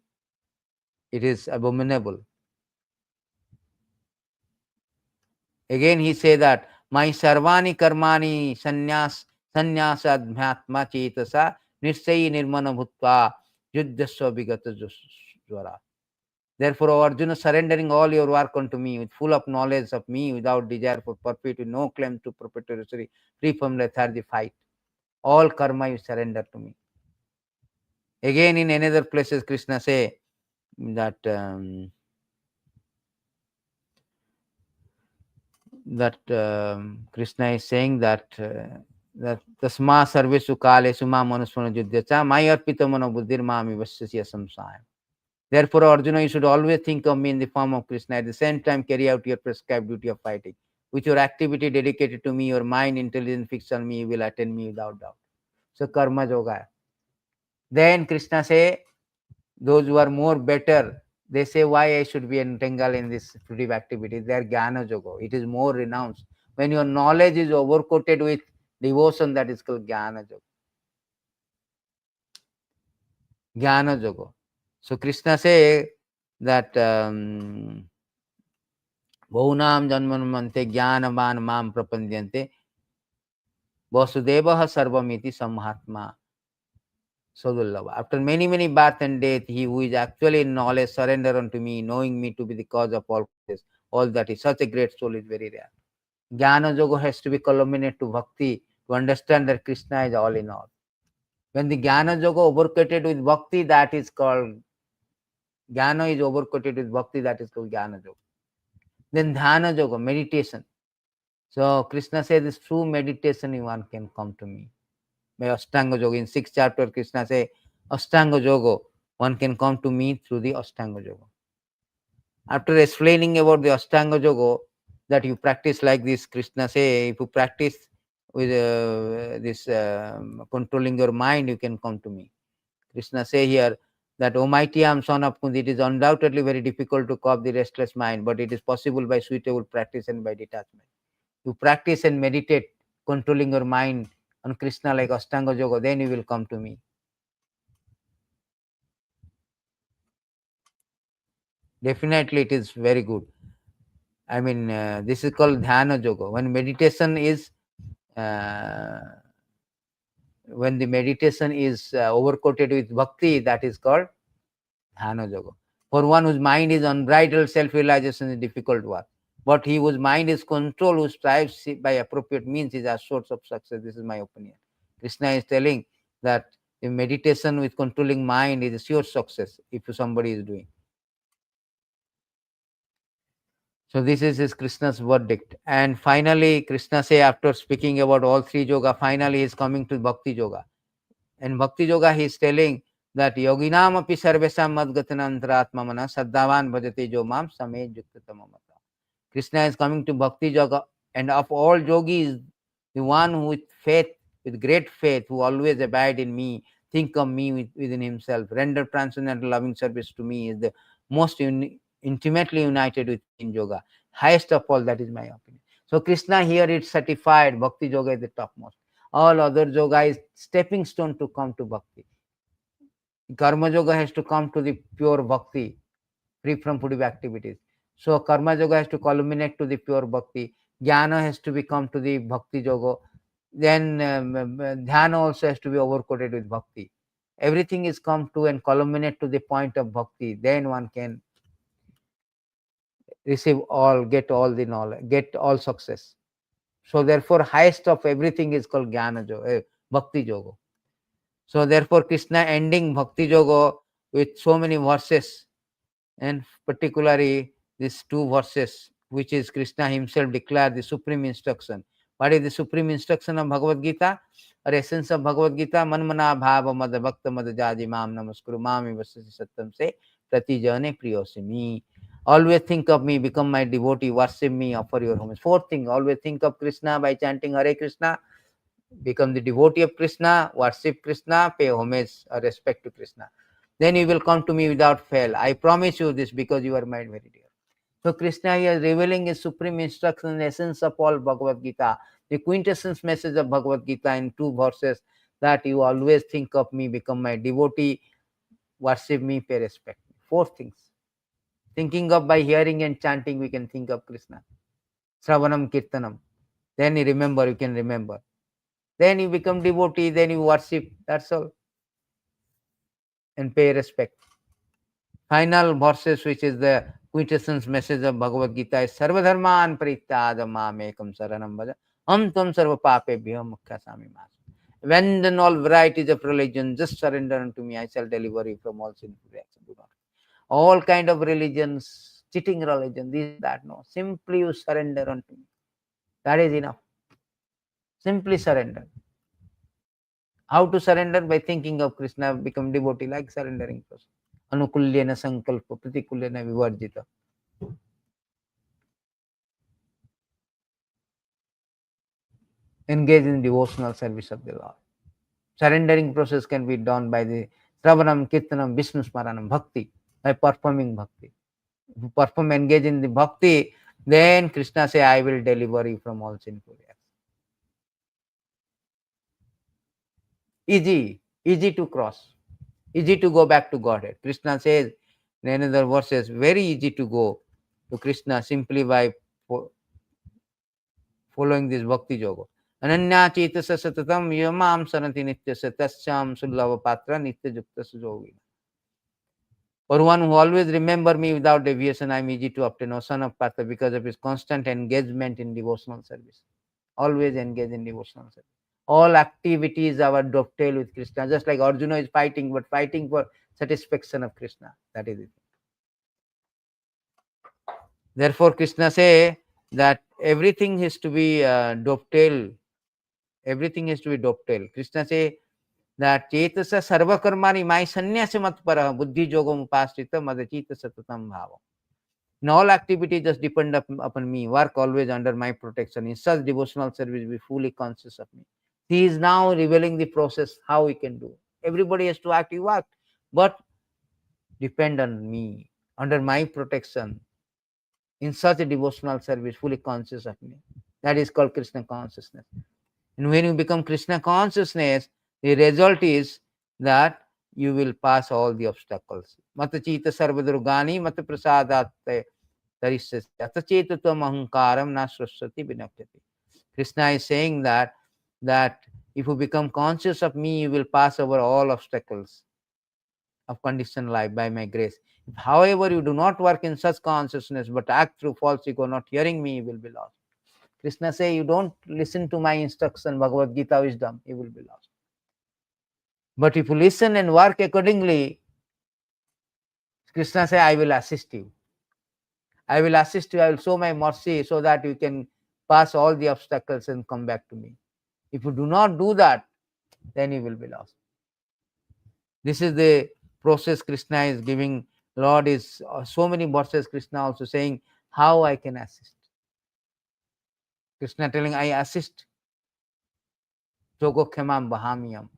it is abominable. Again, he say that my sarvani karmani sannyasa chetasa nirsayi nirmana bhutva yuddhasva vigata jwara. Therefore, Arjuna, surrendering all your work unto me, with full of knowledge of me, without desire for perpetuity, no claim to perpetuity, free from lethargy, fight. All karma you surrender to me. Again, in another places, Krishna say that Krishna is saying that tasma sarvesu kalesu ma manusmana juddhacha maya arpita mano buddhir mami vasyasya samsaya. Therefore, Arjuna, you should always think of me in the form of Krishna. At the same time, carry out your prescribed duty of fighting. With your activity dedicated to me, your mind, intelligence fixed on me, you will attain me without doubt. So, karma yoga. Then Krishna say, those who are more better, they say, why I should be entangled in this fruitive activity? They are jnana yoga. It is more renounced. When your knowledge is overcoated with devotion, that is called jnana yoga. Jnana yoga. So Krishna say that Bhunam janmanmante jnanavan mam prapandyante Vasudeva sarvamiti samhatma sadullava. After many, many birth and death, he who is actually in knowledge, surrender unto me, knowing me to be the cause of all this, all that is such a great soul is very rare. Jnana yoga has to be culminated to bhakti to understand that Krishna is all in all. When the jnana yoga overcoated with bhakti, that is called jnana is overcoated with bhakti, that is called jnana yoga. Then dhyana yoga, meditation. So Krishna says through meditation one can come to me. By Ashtanga yoga, in 6th chapter, Krishna says Ashtanga yoga. one can come to me through the Ashtanga Yoga. After explaining about the Ashtanga Yoga, that you practice like this, Krishna say, if you practice with this controlling your mind, you can come to me. Krishna say here that, O mighty I am son of Kunti, it is undoubtedly very difficult to curb the restless mind, but it is possible by suitable practice and by detachment. You practice and meditate, controlling your mind on Krishna like Ashtanga Yoga, then you will come to me. Definitely it is very good. I mean, this is called Dhyana Yoga. When meditation is overcoated with bhakti, that is called Dhyana Yoga. For one whose mind is unbridled, self-realization is difficult work. But he whose mind is controlled, who strives by appropriate means, is a source of success. This is my opinion. Krishna is telling that the meditation with controlling mind is a sure success if somebody is doing. So this is his Krishna's verdict. And finally, Krishna say, after speaking about all three yoga, finally he is coming to Bhakti Yoga. And Bhakti Yoga he is telling that yoginam api sarvesam madgatana antratmamana saddhavan bhajate jo mam same yuktatamamata. Krishna is coming to Bhakti Yoga, and of all yogis, the one who with faith, with great faith, who always abide in me, think of me within himself, render transcendental loving service to me, is the most intimately united with me in yoga. Highest of all, that is my opinion. So Krishna here is certified, Bhakti Yoga is the topmost. All other yoga is stepping stone to come to Bhakti. Karma Yoga has to come to the pure Bhakti, free from fruitive activities. So Karma Yoga has to culminate to the pure Bhakti. Jnana has to become to the Bhakti Yoga. Then Dhyana also has to be overcoated with Bhakti. Everything is come to and culminate to the point of Bhakti. Then one can receive all, get all the knowledge, get all success. So therefore, highest of everything is called Jnana Yoga, Bhakti Yoga. So therefore, Krishna ending Bhakti Yoga with so many verses, and particularly these two verses, which is Krishna himself declared the supreme instruction. What is the supreme instruction of Bhagavad Gita? Or essence of Bhagavad Gita? Manmana bhava mad bhakta mad jaji mam namaskuru mami vasasi sattam se prati jane priyosimi. Always think of me, become my devotee, worship me, offer your homage. Fourth thing, always think of Krishna by chanting Hare Krishna, become the devotee of Krishna, worship Krishna, pay homage or respect to Krishna. Then you will come to me without fail. I promise you this, because you are my very dear. So Krishna here is revealing his supreme instruction, the essence of all Bhagavad Gita, the quintessence message of Bhagavad Gita in two verses, that you always think of me, become my devotee, worship me, pay respect. Four things. Thinking of, by hearing and chanting, we can think of Krishna. Sravanam Kirtanam. Then you remember, you can remember. Then you become devotee, then you worship, that's all. And pay respect. Final verses, which is the quintessence message of Bhagavad Gita, is Sarvadharman Parityada Mamekam Saranam Bhaja Am Tvam Sarva Papebhyo Mukhyasami Mas. Abandon all varieties of religion, just surrender unto me, I shall deliver you from all sinful reactions. Do not. All kind of religions, cheating religion, this, that, no. Simply you surrender unto me. That is enough. Simply surrender. How to surrender? By thinking of Krishna, become devotee, like surrendering person. Anukulyena sankalpa pratikulyena vivarjita. Engage in devotional service of the Lord. Surrendering process can be done by the Sravanam, Kirtanam, Vishnu Smaranam, Bhakti, by performing Bhakti. If you perform, engage in the Bhakti, then Krishna say, I will deliver you from all sinful acts. Easy to cross, easy to go back to Godhead. Krishna says in another verses, very easy to go to Krishna simply by following this Bhakti Yoga. Ananya Chetasa Satatam Yamam Saranti Nityasa Tasyam Sullava Patra Nitya Jukta Sujogina. For one who always remember me without deviation, I am easy to obtain, O son of Partha, because of his constant engagement in devotional service. Always engage in devotional service. All activities are dovetail with Krishna, just like Arjuna is fighting, but fighting for satisfaction of Krishna. That is it. Therefore, Krishna say that everything has to be dovetail. Everything has to be dovetail. Krishna say that chetasa sarva karmani mai sannyasi matpara buddhi yogam upasrita madachita satatam bhava. In all activity just depend upon me, work always under my protection. In such devotional service, be fully conscious of me. He is now revealing the process, how we can do. Everybody has to act, you act, but depend on me, under my protection. In such a devotional service, fully conscious of me. That is called Krishna consciousness. And when you become Krishna consciousness, the result is that you will pass all the obstacles. Mata chita sarvadurgani mata prasadat tarishyasi atachetatam ahankaram na srasati vinakyati. Krishna is saying that if you become conscious of me, you will pass over all obstacles of conditioned life by my grace. If, however, you do not work in such consciousness but act through false ego, not hearing me, you will be lost. Krishna say, you don't listen to my instruction, Bhagavad-gītā wisdom, you will be lost. But if you listen and work accordingly, Krishna say, I will assist you. I will assist you, I will show my mercy so that you can pass all the obstacles and come back to me. If you do not do that, then you will be lost. This is the process Krishna is giving. Lord is so many verses Krishna also saying how I can assist. Krishna telling, I assist. Yogo khemam bahamiyam.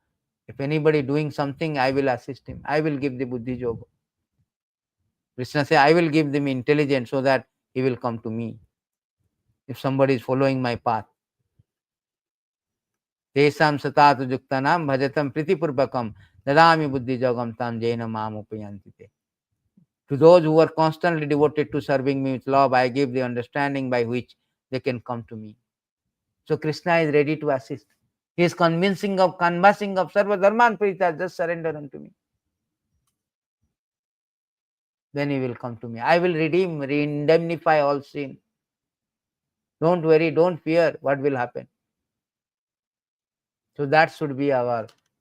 If anybody doing something, I will assist him. I will give the buddhi yoga. Krishna say, I will give them intelligence so that he will come to me. If somebody is following my path. Tesam satatu yuktanam bhajatam pritipurvakam dadami buddhi yogam tam jaina mam upayantite. To those who are constantly devoted to serving me with love, I give the understanding by which they can come to me. So Krishna is ready to assist. He is convincing of sarva dharman prita, just surrender unto me. Then he will come to me. I will redeem, indemnify all sin. Don't worry, don't fear what will happen. So that should be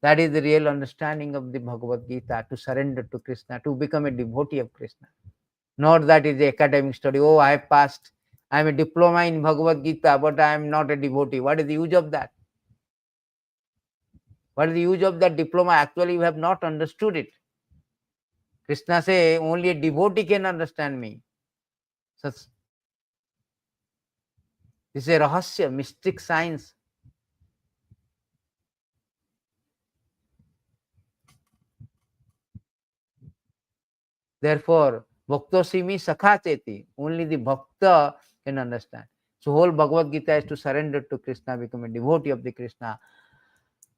that is the real understanding of the Bhagavad-gītā, to surrender to Krishna, to become a devotee of Krishna. Not that is the academic study. Oh, I have passed. I am a diploma in Bhagavad-gītā, but I am not a devotee. What is the use of that? What is the use of that diploma? Actually, you have not understood it. Krishna say, only a devotee can understand me. So, this is a rahasya, mystic science. Therefore, bhakto simi sakha cheti. Only the bhakta can understand. So whole Bhagavad-gītā is to surrender to Krishna, become a devotee of the Krishna.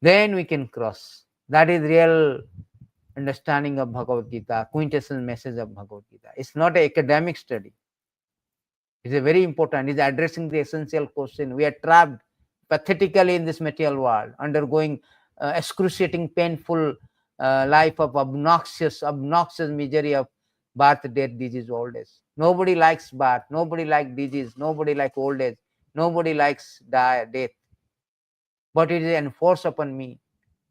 Then we can cross. That is real understanding of Bhagavad-gītā, quintessential message of Bhagavad-gītā. It's not an academic study. It's a very important. It's addressing the essential question. We are trapped pathetically in this material world, undergoing excruciating, painful life of obnoxious misery of birth, death, disease, old age. Nobody likes birth. Nobody likes disease. Nobody likes old age. Nobody likes death. But it is enforced upon me.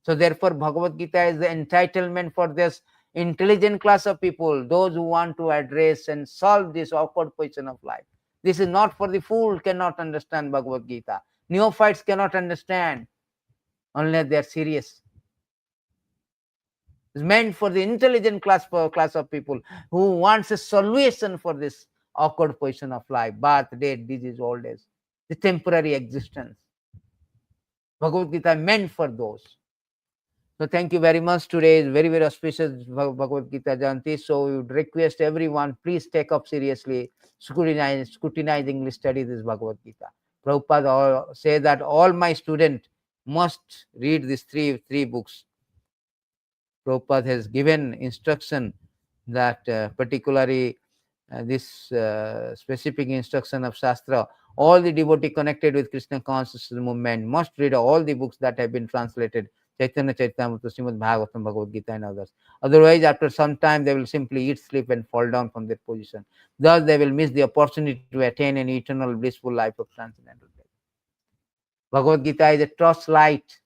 So therefore, Bhagavad-gītā is the entitlement for this intelligent class of people, those who want to address and solve this awkward position of life. This is not for the fool, cannot understand Bhagavad-gītā. Neophytes cannot understand unless they are serious. It's meant for the intelligent class of people who wants a solution for this awkward position of life, birth, death, disease, old age, the temporary existence. Bhagavad-gītā meant for those. So thank you very much. Today is very, very auspicious Bhagavad-gītā Jayanti. So we would request everyone, please take up seriously, scrutinizingly study this Bhagavad-gītā. Prabhupada say that all my students must read these three books. Prabhupada has given instruction that particularly this specific instruction of Shastra, all the devotee connected with Krishna consciousness movement must read all the books that have been translated, Chaitanya Charitamrita, Srimad Bhagavatam, Bhagavad-gītā and others. Otherwise, after some time, they will simply eat, sleep and fall down from their position. Thus, they will miss the opportunity to attain an eternal blissful life of transcendental life. Bhagavad-gītā is a torchlight,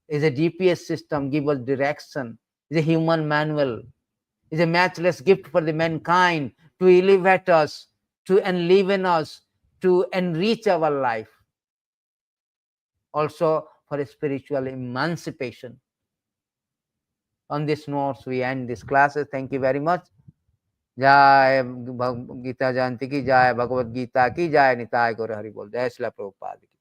is a GPS system, give us direction, is a human manual, is a matchless gift for the mankind to elevate us, to enliven us, to enrich our life. Also for a spiritual emancipation. On this notes, we end this classes. Thank you very much. जय गीता जयंती की जय, भगवद गीता की जय, निताय गौर हरि बोल, जय श्रील प्रभुपाद की।